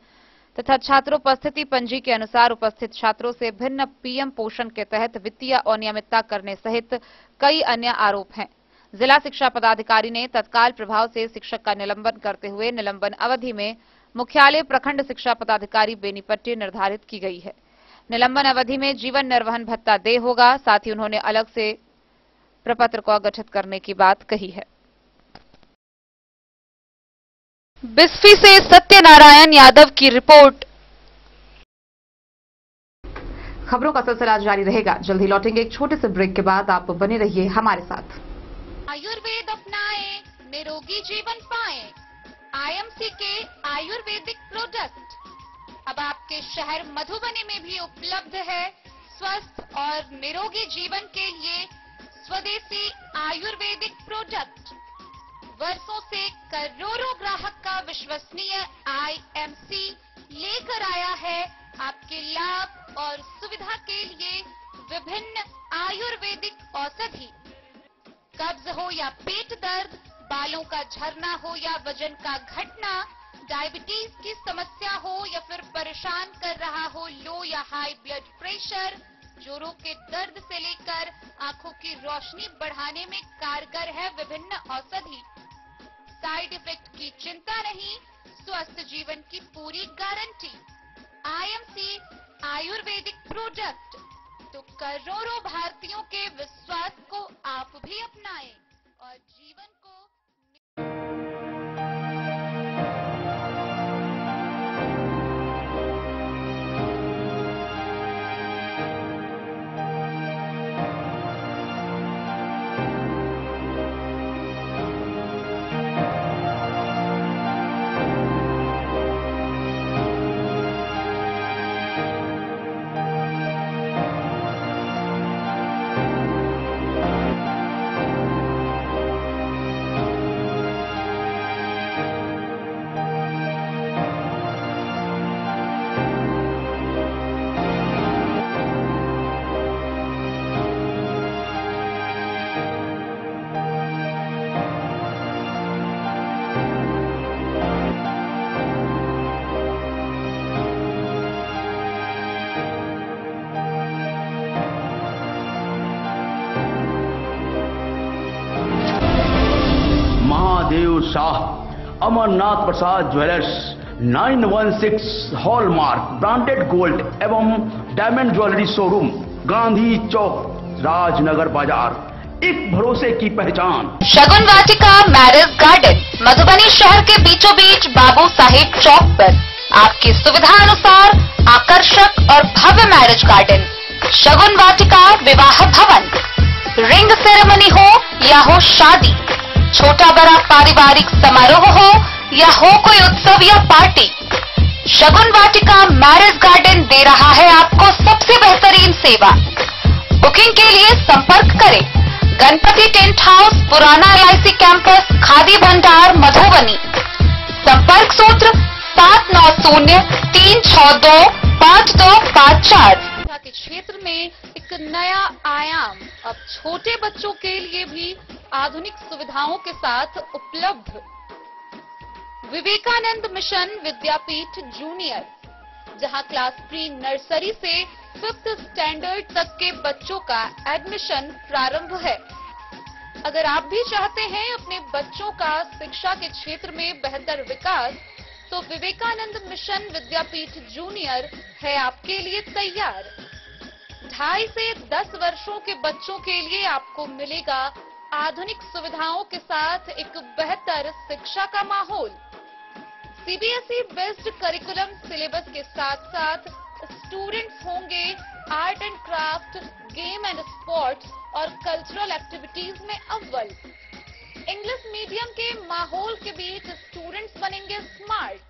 तथा छात्रोपस्थिति पंजी के अनुसार उपस्थित छात्रों से भिन्न पीएम पोषण के तहत वित्तीय अनियमितता करने सहित कई अन्य आरोप हैं। जिला शिक्षा पदाधिकारी ने तत्काल प्रभाव से शिक्षक का निलंबन करते हुए निलंबन अवधि में मुख्यालय प्रखंड शिक्षा पदाधिकारी बेनीपट्टी निर्धारित की गई है। निलंबन अवधि में जीवन निर्वहन भत्ता देय होगा। साथ ही उन्होंने अलग से प्रपत्र को गठित करने की बात कही है। बिस्फी से सत्यनारायण यादव की रिपोर्ट। खबरों का सिलसिला जारी रहेगा। जल्द ही लौटेंगे एक छोटे से ब्रेक के बाद। आप बने रहिए हमारे साथ। आयुर्वेद अपनाएं, निरोगी जीवन पाएं। आईएमसी के आयुर्वेदिक प्रोडक्ट अब आपके शहर मधुबनी में भी उपलब्ध है। स्वस्थ और निरोगी जीवन के लिए स्वदेशी आयुर्वेदिक प्रोडक्ट वर्षों से करोड़ों ग्राहक का विश्वसनीय आईएमसी लेकर आया है आपके लाभ और सुविधा के लिए विभिन्न आयुर्वेदिक औषधि। कब्ज हो या पेट दर्द, बालों का झरना हो या वजन का घटना, डायबिटीज की समस्या हो या फिर परेशान कर रहा हो लो या हाई ब्लड प्रेशर, जोड़ों के दर्द से लेकर आंखों की रोशनी बढ़ाने में कारगर है विभिन्न औषधि। साइड इफेक्ट की चिंता नहीं, स्वस्थ जीवन की पूरी गारंटी। IMC आयुर्वेदिक प्रोडक्ट, तो करोड़ों भारतीयों के विश्वास को आप भी अपनाएं और जीवन को महादेव शाह, अमरनाथ प्रसाद ज्वेलर्स, 916 हॉलमार्क ब्रांडेड गोल्ड एवं डायमंड ज्वेलरी शोरूम, गांधी चौक, राजनगर बाजार, एक भरोसे की पहचान। शगुन वाटिका मैरिज गार्डन, मधुबनी शहर के बीचों बीच बाबू साहेब चौक पर आपकी सुविधा अनुसार आकर्षक और भव्य मैरिज गार्डन। शगुन वाटिका विवाह भवन, रिंग सेरेमनी हो या हो शादी, छोटा बड़ा पारिवारिक समारोह हो या हो कोई उत्सव या पार्टी, शगुन वाटिका मैरिज गार्डन दे रहा है आपको सबसे बेहतरीन सेवा। बुकिंग के लिए संपर्क करें गणपति टेंट हाउस, पुराना LIC कैंपस, खादी भंडार, मधुबनी। संपर्क सूत्र 7903625254। के क्षेत्र में एक नया आयाम अब छोटे बच्चों के लिए भी आधुनिक सुविधाओं के साथ उपलब्ध। विवेकानंद मिशन विद्यापीठ जूनियर, जहां क्लास प्री नर्सरी से 5th स्टैंडर्ड तक के बच्चों का एडमिशन प्रारंभ है। अगर आप भी चाहते हैं अपने बच्चों का शिक्षा के क्षेत्र में बेहतर विकास, तो विवेकानंद मिशन विद्यापीठ जूनियर है आपके लिए तैयार। 2.5 से 10 वर्षों के बच्चों के लिए आपको मिलेगा आधुनिक सुविधाओं के साथ एक बेहतर शिक्षा का माहौल। CBSE बेस्ड करिकुलम सिलेबस के साथ साथ स्टूडेंट्स होंगे art and craft, game and sports और कल्चरल एक्टिविटीज में अव्वल। इंग्लिश मीडियम के माहौल के बीच स्टूडेंट्स बनेंगे स्मार्ट,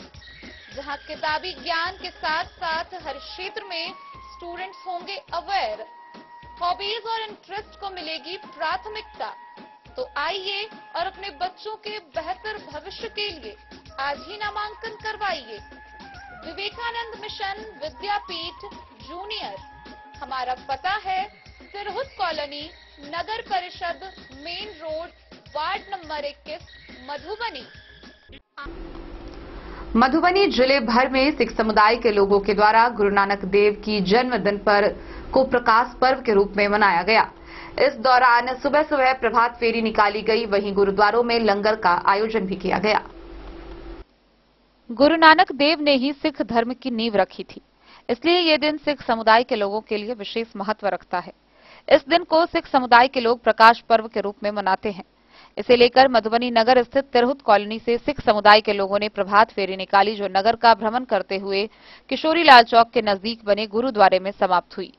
जहां किताबी ज्ञान के साथ साथ हर क्षेत्र में स्टूडेंट्स होंगे अवेयर। हॉबीज और इंटरेस्ट को मिलेगी प्राथमिकता। तो आइए और अपने बच्चों के बेहतर भविष्य के लिए आज ही नामांकन करवाइए। विवेकानंद मिशन विद्यापीठ जूनियर, हमारा पता है तिरहुत कॉलोनी, नगर परिषद, main road, ward number 21, Madhubani. Madhubani जिले भर में सिख समुदाय के लोगों के द्वारा गुरु नानक देव की जन्मदिन को प्रकाश पर्व के रूप में मनाया गया। इस दौरान सुबह सुबह प्रभात फेरी निकाली गई, वहीं गुरुद्वारों में लंगर का आयोजन भी किया गया। गुरु नानक देव ने ही सिख धर्म की नींव रखी थी, इसलिए ये दिन सिख समुदाय के लोगों के लिए विशेष महत्व रखता है। इस दिन को सिख समुदाय के लोग प्रकाश पर्व के रूप में मनाते हैं। इसे लेकर मधुबनी नगर स्थित तिरहुत कॉलोनी से सिख समुदाय के लोगों ने प्रभात फेरी निकाली, जो नगर का भ्रमण करते हुए किशोरी लाल चौक के नजदीक बने गुरुद्वारे में समाप्त हुई।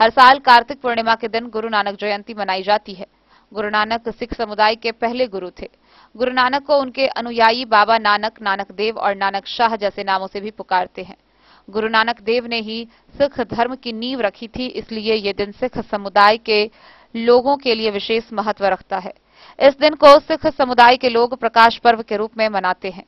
हर साल कार्तिक पूर्णिमा के दिन गुरु नानक जयंती मनाई जाती है। गुरु नानक सिख समुदाय के पहले गुरु थे। गुरु नानक को उनके अनुयायी बाबा नानक, नानक देव और नानक शाह जैसे नामों से भी पुकारते हैं। गुरु नानक देव ने ही सिख धर्म की नींव रखी थी, इसलिए ये दिन सिख समुदाय के लोगों के लिए विशेष महत्व रखता है। इस दिन को सिख समुदाय के लोग प्रकाश पर्व के रूप में मनाते हैं।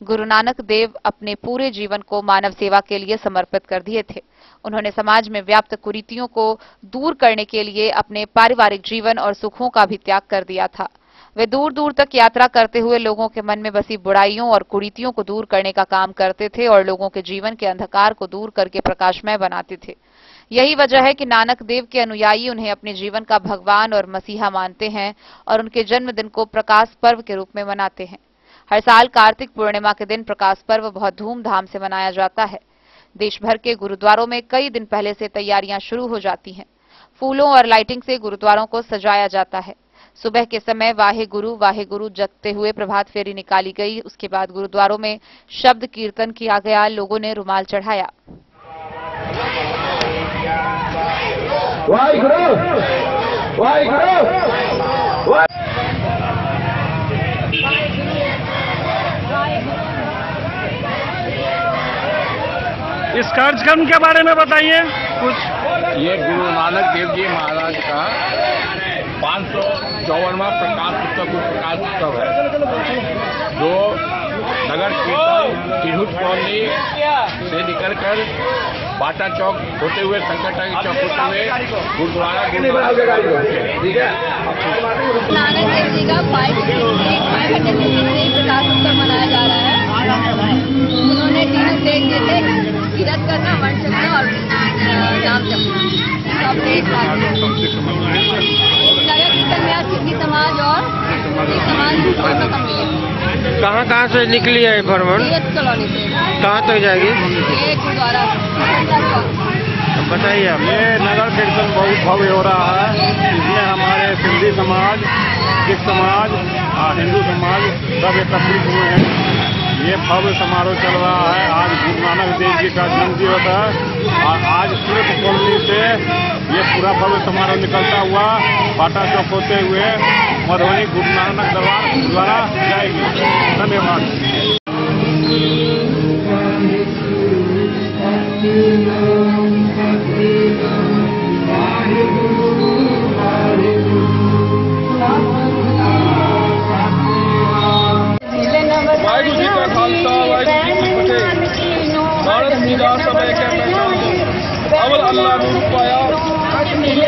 गुरु नानक देव अपने पूरे जीवन को मानव सेवा के लिए समर्पित कर दिए थे। उन्होंने समाज में व्याप्त कुरीतियों को दूर करने के लिए अपने पारिवारिक जीवन और सुखों का भी त्याग कर दिया था। वे दूर दूर तक यात्रा करते हुए लोगों के मन में बसी बुराइयों और कुरीतियों को दूर करने का काम करते थे और लोगों के जीवन के अंधकार को दूर करके प्रकाशमय बनाते थे। यही वजह है कि नानक देव के अनुयायी उन्हें अपने जीवन का भगवान और मसीहा मानते हैं और उनके जन्मदिन को प्रकाश पर्व के रूप में मनाते हैं। हर साल कार्तिक पूर्णिमा के दिन प्रकाश पर्व बहुत धूमधाम से मनाया जाता है। देश भर के गुरुद्वारों में कई दिन पहले से तैयारियां शुरू हो जाती हैं। फूलों और लाइटिंग से गुरुद्वारों को सजाया जाता है। सुबह के समय वाहे गुरु जपते हुए प्रभात फेरी निकाली गई। उसके बाद गुरुद्वारों में शब्द कीर्तन किया गया। लोगों ने रुमाल चढ़ाया। इस कार्यक्रम के बारे में बताइए कुछ। ये गुरु नानक देव जी महाराज का 554वां प्रकाश उत्सव है, जो नगर कीर्तन चिन्हुट कॉलोनी से निकलकर बाटा चौक होते हुए शंकरटाई चौक होते हुए गुरुद्वारा नानक देव जी का 500 प्रकाश उत्सव मनाया जा रहा है। उन्होंने 3 डेट दिए थे, कीरत करना, वर्ण करना और नाम जपना। सब एक साथ नगर कीर्तन में आज सिंधी समाज और समाज कहाँ से निकली है भ्रमण? कॉलोनी से। कहाँ तक जाएगी? ये गुरुद्वारा बताइए आप। ये नगर कीर्तन बहुत भव्य हो रहा है। इसमें हमारे सिंधी समाज, सिख समाज और हिंदू समाज सब एकत्रित हुए हैं। ये भव्य समारोह चल रहा है। आज गुरु नानक देव जी का जन्म दिवस है और आज सूरत कॉलोनी से ये पूरा भव्य समारोह निकलता हुआ बाटा चौक होते हुए मधुबनी गुरु नानक दरबार गुरुद्वारा जाएगी। धन्यवाद। वाहिगुरु जी का खालसा, वाहिगुरु जी की फतेह। भारत मीरा समय के पहचान अवल अल्लाह नूर पाया,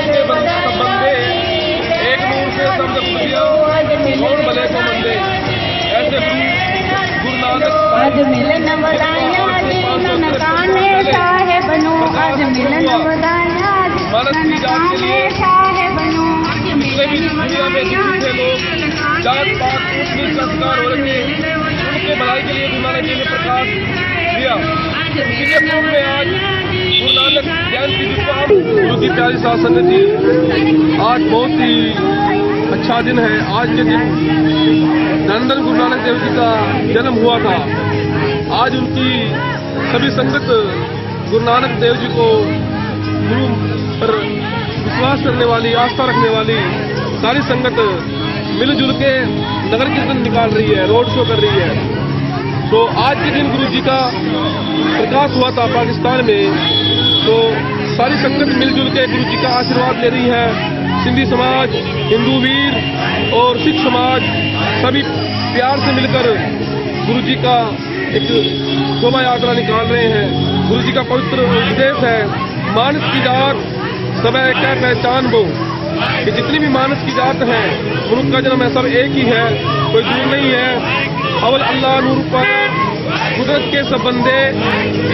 के बंदे एक नूर से सब दिया, कौन भले को मंदे। ऐसे गुरु नानक आज मिलन बधाइयां ननकाने साहेबनो, आज मिलन बधाइयां ननकाने साहेबनो। जितने भी दुनिया में जितने लोग जात पात ऊंच संस्कार हो रखे, उनके भलाई के लिए गुरु नानक जी ने प्रकाश दिया। इसीलिए पूर्व में आज गुरु नानक जयंती गुरु की प्यारी साध संगत जी, आज बहुत ही अच्छा दिन है। आज के दिन धन गुरु नानक देव जी का जन्म हुआ था। आज उनकी सभी संगत गुरु नानक देव जी को गुरु पर विश्वास करने वाली, आस्था रखने वाली सारी संगत मिलजुल के नगर कीर्तन निकाल रही है, रोड शो कर रही है। तो आज के दिन गुरु जी का प्रकाश हुआ था पाकिस्तान में, तो सारी संगत मिलजुल के गुरु जी का आशीर्वाद ले रही है। सिंधी समाज, हिंदू वीर और सिख समाज सभी प्यार से मिलकर गुरु जी का एक शोभा यात्रा निकाल रहे हैं। गुरु जी का पवित्र उपदेश है, मानस की जात सब क्या पहचान वो, कि जितनी भी मानस की जात है मनुष्य का जन्म है, सब एक ही है, कोई दूर नहीं है। अवल अल्लाह नूर पाया, कुदरत के सब बंदे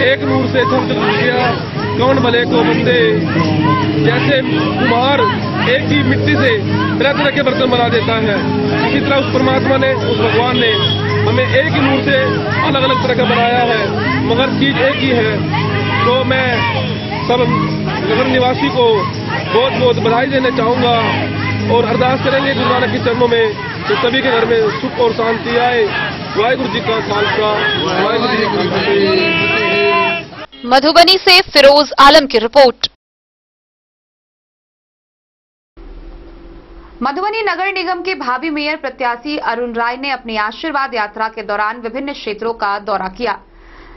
एक नूर से झमक गया, कौन भले को बंदे। जैसे कुम्हार एक ही मिट्टी से तरह तरह के बर्तन बना देता है, इसी तरह उस परमात्मा ने, उस भगवान ने हमें एक ही नूर से अलग अलग तरह का बनाया है, मगर चीज एक ही है। तो मैं सब नगर निवासी को बहुत बहुत बधाई देना चाहूंगा और अरदास करेंगे गुरु नानक के चरणों में कि सभी के घर में सुख और शांति आए। वाहिगुरु जी का खालसा, वाहिगुरु जी की फतेह। मधुबनी से फिरोज आलम की रिपोर्ट। मधुबनी नगर निगम के भावी मेयर प्रत्याशी अरुण राय ने अपनी आशीर्वाद यात्रा के दौरान विभिन्न क्षेत्रों का दौरा किया।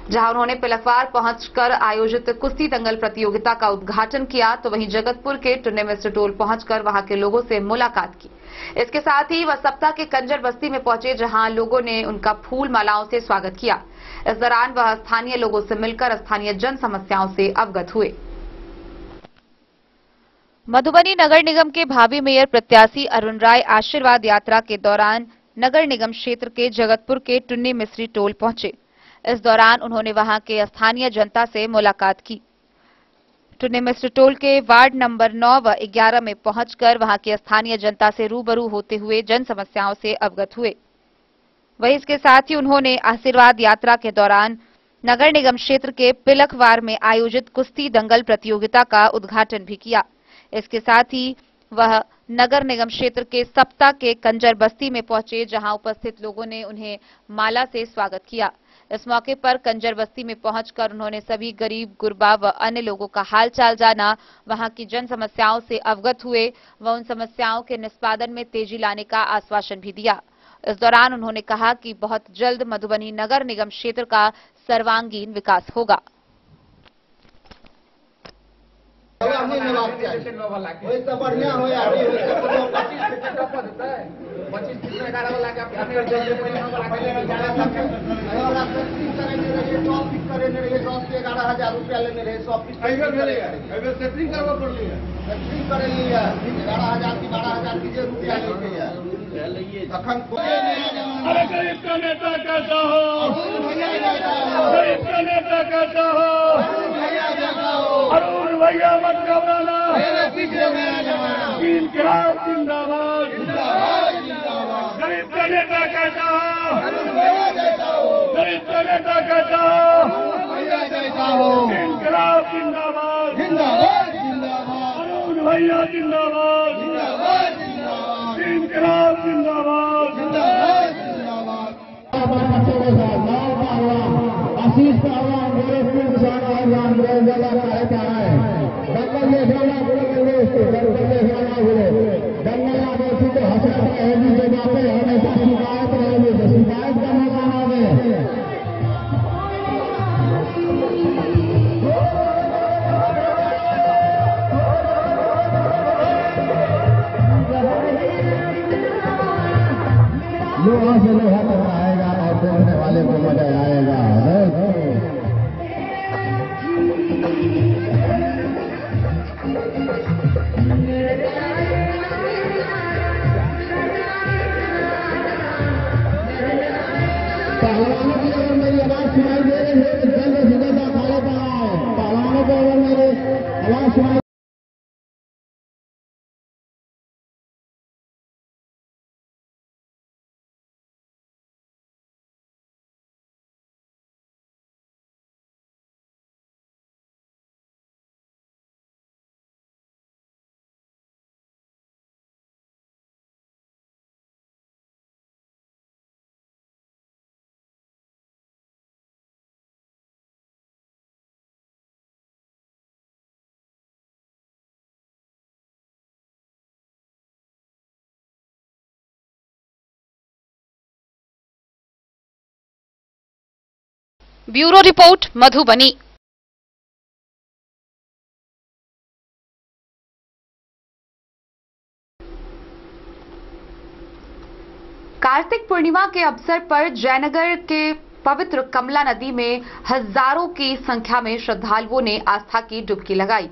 जहां उन्होंने पिलखवार पहुंचकर आयोजित कुश्ती दंगल प्रतियोगिता का उद्घाटन किया, तो वहीं जगतपुर के टुन्ने मिस्र टोल पहुंचकर वहां के लोगों से मुलाकात की। इसके साथ ही वह सप्ताह के कंजर बस्ती में पहुंचे, जहां लोगों ने उनका फूल मालाओं से स्वागत किया। इस दौरान वह स्थानीय लोगों से मिलकर स्थानीय जन समस्याओं से अवगत हुए। मधुबनी नगर निगम के भावी मेयर प्रत्याशी अरुण राय आशीर्वाद यात्रा के दौरान नगर निगम क्षेत्र के जगतपुर के टुन्नी मिस्री टोल पहुंचे। इस दौरान उन्होंने वहां के स्थानीय जनता से मुलाकात की। टुन्नी मिस्री टोल के वार्ड नंबर 9 व 11 में पहुंचकर वहां की स्थानीय जनता से रूबरू होते हुए जन समस्याओं से अवगत हुए। वहीं इसके साथ ही उन्होंने आशीर्वाद यात्रा के दौरान नगर निगम क्षेत्र के पिलखवार में आयोजित कुश्ती दंगल प्रतियोगिता का उद्घाटन भी किया। इसके साथ ही वह नगर निगम क्षेत्र के सप्ताह के कंजर बस्ती में पहुंचे, जहां उपस्थित लोगों ने उन्हें माला से स्वागत किया। इस मौके पर कंजर बस्ती में पहुंचकर उन्होंने सभी गरीब गुरबा व अन्य लोगों का हालचाल जाना, वहां की जन समस्याओं से अवगत हुए व उन समस्याओं के निष्पादन में तेजी लाने का आश्वासन भी दिया। इस दौरान उन्होंने कहा कि बहुत जल्द मधुबनी नगर निगम क्षेत्र का सर्वांगीण विकास होगा। बढ़िया हो यार, 11,000 रुपया लेने रहे, 11,000 की 12,000 की रुपया अरे गरीब का नेता कैसा हो, गरीब का नेता कैसा हो, अरुण भैया मत घबराना, इनकलाब जिंदाबाद, गरीब का नेता कैसा हो, गरीब का नेता कैसा हो, इनकलाब जिंदाबाद, अरुण भैया जिंदाबाद, इनकलाब जिंदाबाद। आशीष पहलवान आएगा और देखने वाले को मजा आएगा। पहलवानों की अगर मेरी आवाज सुनाई दे रही है तो जल्द से जल्द आप आगे बढ़ाओ। पहलवानों को अगर मेरी आवाज सुनाई ब्यूरो रिपोर्ट मधुबनी। कार्तिक पूर्णिमा के अवसर पर जयनगर के पवित्र कमला नदी में हजारों की संख्या में श्रद्धालुओं ने आस्था की डुबकी लगाई।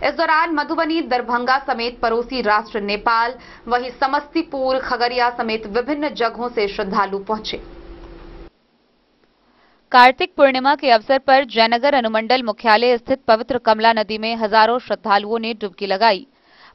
इस दौरान मधुबनी, दरभंगा समेत पड़ोसी राष्ट्र नेपाल, वहीं समस्तीपुर, खगड़िया समेत विभिन्न जगहों से श्रद्धालु पहुंचे। कार्तिक पूर्णिमा के अवसर पर जयनगर अनुमंडल मुख्यालय स्थित पवित्र कमला नदी में हजारों श्रद्धालुओं ने डुबकी लगाई।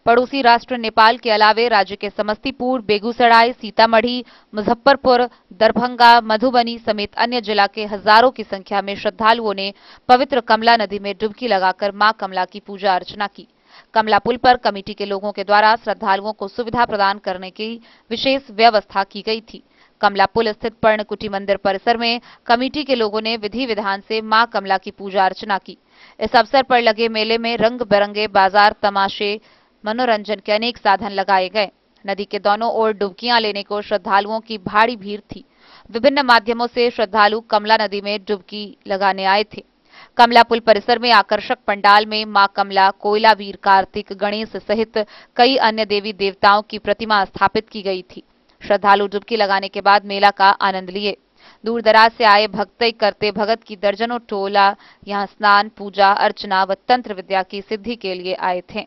पड़ोसी राष्ट्र नेपाल के अलावे राज्य के समस्तीपुर, बेगूसराय, सीतामढ़ी, मुजफ्फरपुर, दरभंगा, मधुबनी समेत अन्य जिला के हजारों की संख्या में श्रद्धालुओं ने पवित्र कमला नदी में डुबकी लगाकर मां कमला की पूजा अर्चना की। कमला पुल पर कमेटी के लोगों के द्वारा श्रद्धालुओं को सुविधा प्रदान करने की विशेष व्यवस्था की गई थी। कमला पुल स्थित पर्णकुटी मंदिर परिसर में कमेटी के लोगों ने विधि विधान से मां कमला की पूजा अर्चना की। इस अवसर पर लगे मेले में रंग बिरंगे बाजार, तमाशे, मनोरंजन के अनेक साधन लगाए गए। नदी के दोनों ओर डुबकियां लेने को श्रद्धालुओं की भारी भीड़ थी। विभिन्न माध्यमों से श्रद्धालु कमला नदी में डुबकी लगाने आए थे। कमला पुल परिसर में आकर्षक पंडाल में मां कमला, कोयला वीर कार्तिक, गणेश सहित कई अन्य देवी देवताओं की प्रतिमा स्थापित की गई थी। श्रद्धालु डुबकी लगाने के बाद मेला का आनंद लिए। दूर दराज से आए भक्ति करते भगत की दर्जनों टोला यहां स्नान, पूजा अर्चना व तंत्र विद्या की सिद्धि के लिए आए थे।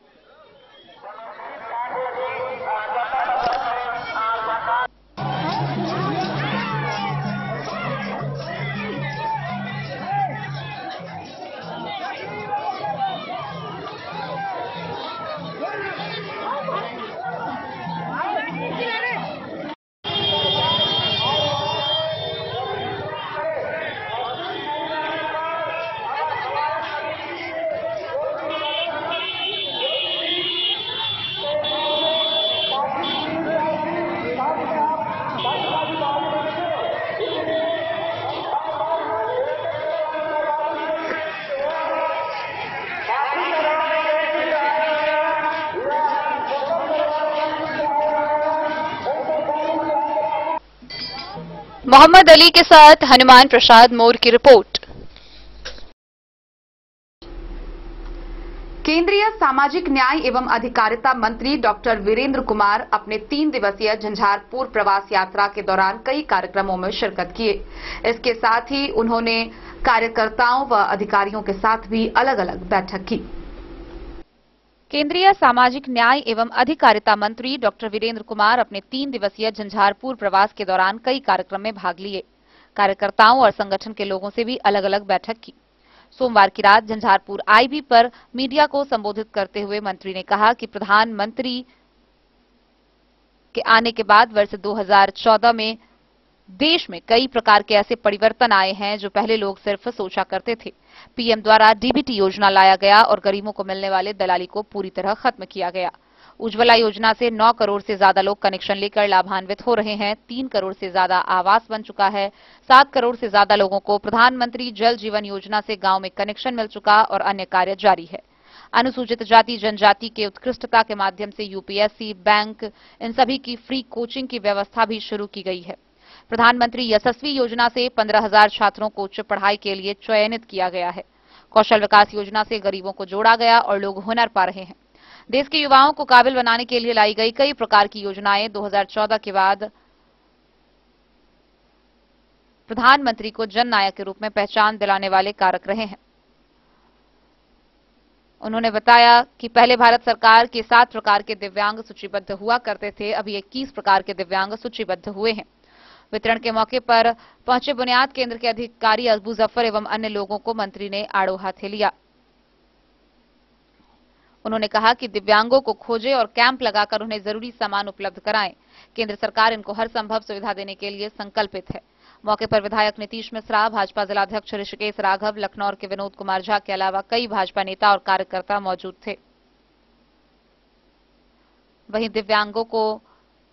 मोहम्मद अली के साथ हनुमान प्रसाद मोर की रिपोर्ट। केंद्रीय सामाजिक न्याय एवं अधिकारिता मंत्री डॉक्टर वीरेंद्र कुमार अपने 3 दिवसीय झंझारपुर प्रवास यात्रा के दौरान कई कार्यक्रमों में शिरकत किए। इसके साथ ही उन्होंने कार्यकर्ताओं व अधिकारियों के साथ भी अलग अलग बैठक की। केंद्रीय सामाजिक न्याय एवं अधिकारिता मंत्री डॉक्टर वीरेंद्र कुमार अपने 3 दिवसीय झंझारपुर प्रवास के दौरान कई कार्यक्रम में भाग लिए। कार्यकर्ताओं और संगठन के लोगों से भी अलग अलग बैठक की। सोमवार की रात झंझारपुर आईबी पर मीडिया को संबोधित करते हुए मंत्री ने कहा कि प्रधानमंत्री के आने के बाद वर्ष 2014 में देश में कई प्रकार के ऐसे परिवर्तन आए हैं जो पहले लोग सिर्फ सोचा करते थे। पीएम द्वारा डीबीटी योजना लाया गया और गरीबों को मिलने वाले दलाली को पूरी तरह खत्म किया गया। उज्ज्वला योजना से 9 करोड़ से ज्यादा लोग कनेक्शन लेकर लाभान्वित हो रहे हैं। 3 करोड़ से ज्यादा आवास बन चुका है। 7 करोड़ से ज्यादा लोगों को प्रधानमंत्री जल जीवन योजना से गांव में कनेक्शन मिल चुका और अन्य कार्य जारी है। अनुसूचित जाति जनजाति के उत्कृष्टता के माध्यम से यूपीएससी, बैंक, इन सभी की फ्री कोचिंग की व्यवस्था भी शुरू की गई है। प्रधानमंत्री यशस्वी योजना से 15,000 छात्रों को उच्च पढ़ाई के लिए चयनित किया गया है। कौशल विकास योजना से गरीबों को जोड़ा गया और लोग हुनर पा रहे हैं। देश के युवाओं को काबिल बनाने के लिए लाई गई कई प्रकार की योजनाएं 2014 के बाद प्रधानमंत्री को जननायक के रूप में पहचान दिलाने वाले कारक रहे हैं। उन्होंने बताया कि पहले भारत सरकार के 7 प्रकार के दिव्यांग सूचीबद्ध हुआ करते थे, अभी 21 प्रकार के दिव्यांग सूचीबद्ध हुए हैं। वितरण के मौके पर पहुंचे बुनियाद केंद्र के अधिकारी अबू जफर एवं अन्य लोगों को मंत्री ने आड़ो हाथे लिया। उन्होंने कहा कि दिव्यांगों को खोजे और कैंप लगाकर उन्हें जरूरी सामान उपलब्ध कराएं। केंद्र सरकार इनको हर संभव सुविधा देने के लिए संकल्पित है। मौके पर विधायक नीतीश मिश्रा, भाजपा जिलाध्यक्ष ऋषिकेश राघव, लखनऊ के विनोद कुमार झा के अलावा कई भाजपा नेता और कार्यकर्ता मौजूद थे। वहीं दिव्यांगों को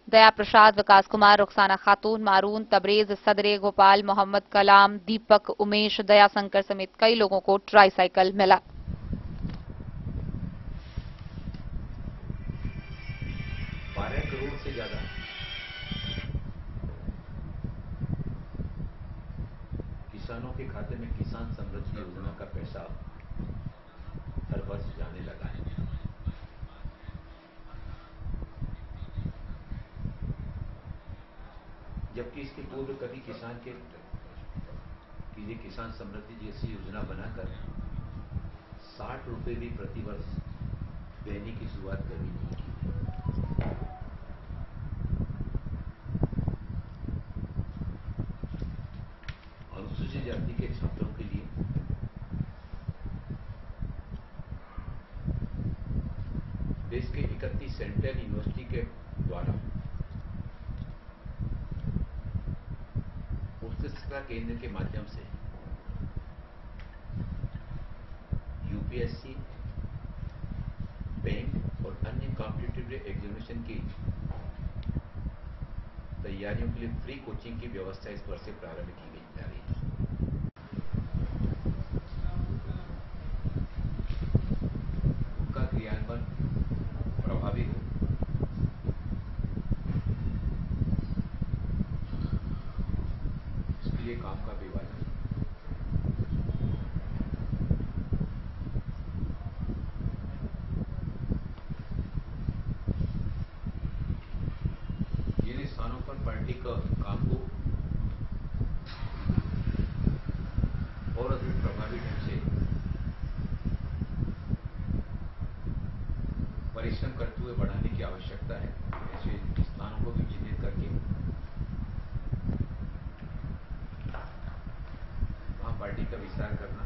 दया प्रसाद, विकास कुमार, रुखसाना खातून, मारून, तबरेज, सदरे, गोपाल, मोहम्मद कलाम, दीपक, उमेश, दया शंकर समेत कई लोगों को ट्राईसाइकिल मिला। करोड़ से ज्यादा किसानों के खाते में किसान समृद्धि योजना का पैसा हर वर्ष जाने लगा है। जबकि इसके पूर्व कभी किसान के लिए किसान समृद्धि जैसी योजना बनाकर 60 रुपए भी प्रति वर्ष देने की शुरुआत कभी नहीं की। अनुसूचित जाति के छात्रों के लिए देश के 31 सेंट्रल यूनिवर्सिटी के द्वारा उत्कृष्टता केंद्र के माध्यम से यूपीएससी, बैंक और अन्य कॉम्पिटिटिव एग्जामिनेशन की तैयारियों के लिए फ्री कोचिंग की व्यवस्था इस वर्ष से प्रारंभ की गई जा रही है। उनका क्रियान्वयन प्रभावी हो, प्रभावी ढंग से परिश्रम करते हुए बढ़ाने की आवश्यकता है। ऐसे स्थानों को भी चिन्हित करके वहां पार्टी का विस्तार करना,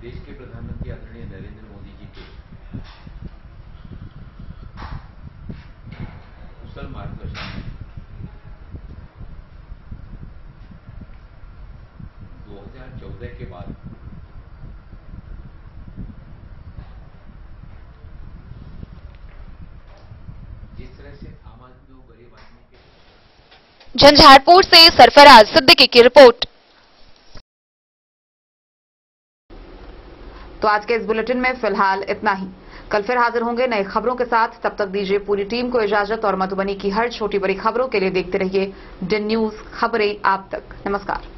देश के प्रधानमंत्री आदरणीय नरेंद्र मोदी जी के कुशल मार्गदर्शन में 2014 के बाद जिस तरह से आम आदमी और गरीब आदमी के झंझारपुर से सरफराज सिद्दीकी की रिपोर्ट। तो आज के इस बुलेटिन में फिलहाल इतना ही। कल फिर हाजिर होंगे नई खबरों के साथ। तब तक दीजिए पूरी टीम को इजाजत और मधुबनी की हर छोटी बड़ी खबरों के लिए देखते रहिए DIN न्यूज, खबरें आप तक। नमस्कार।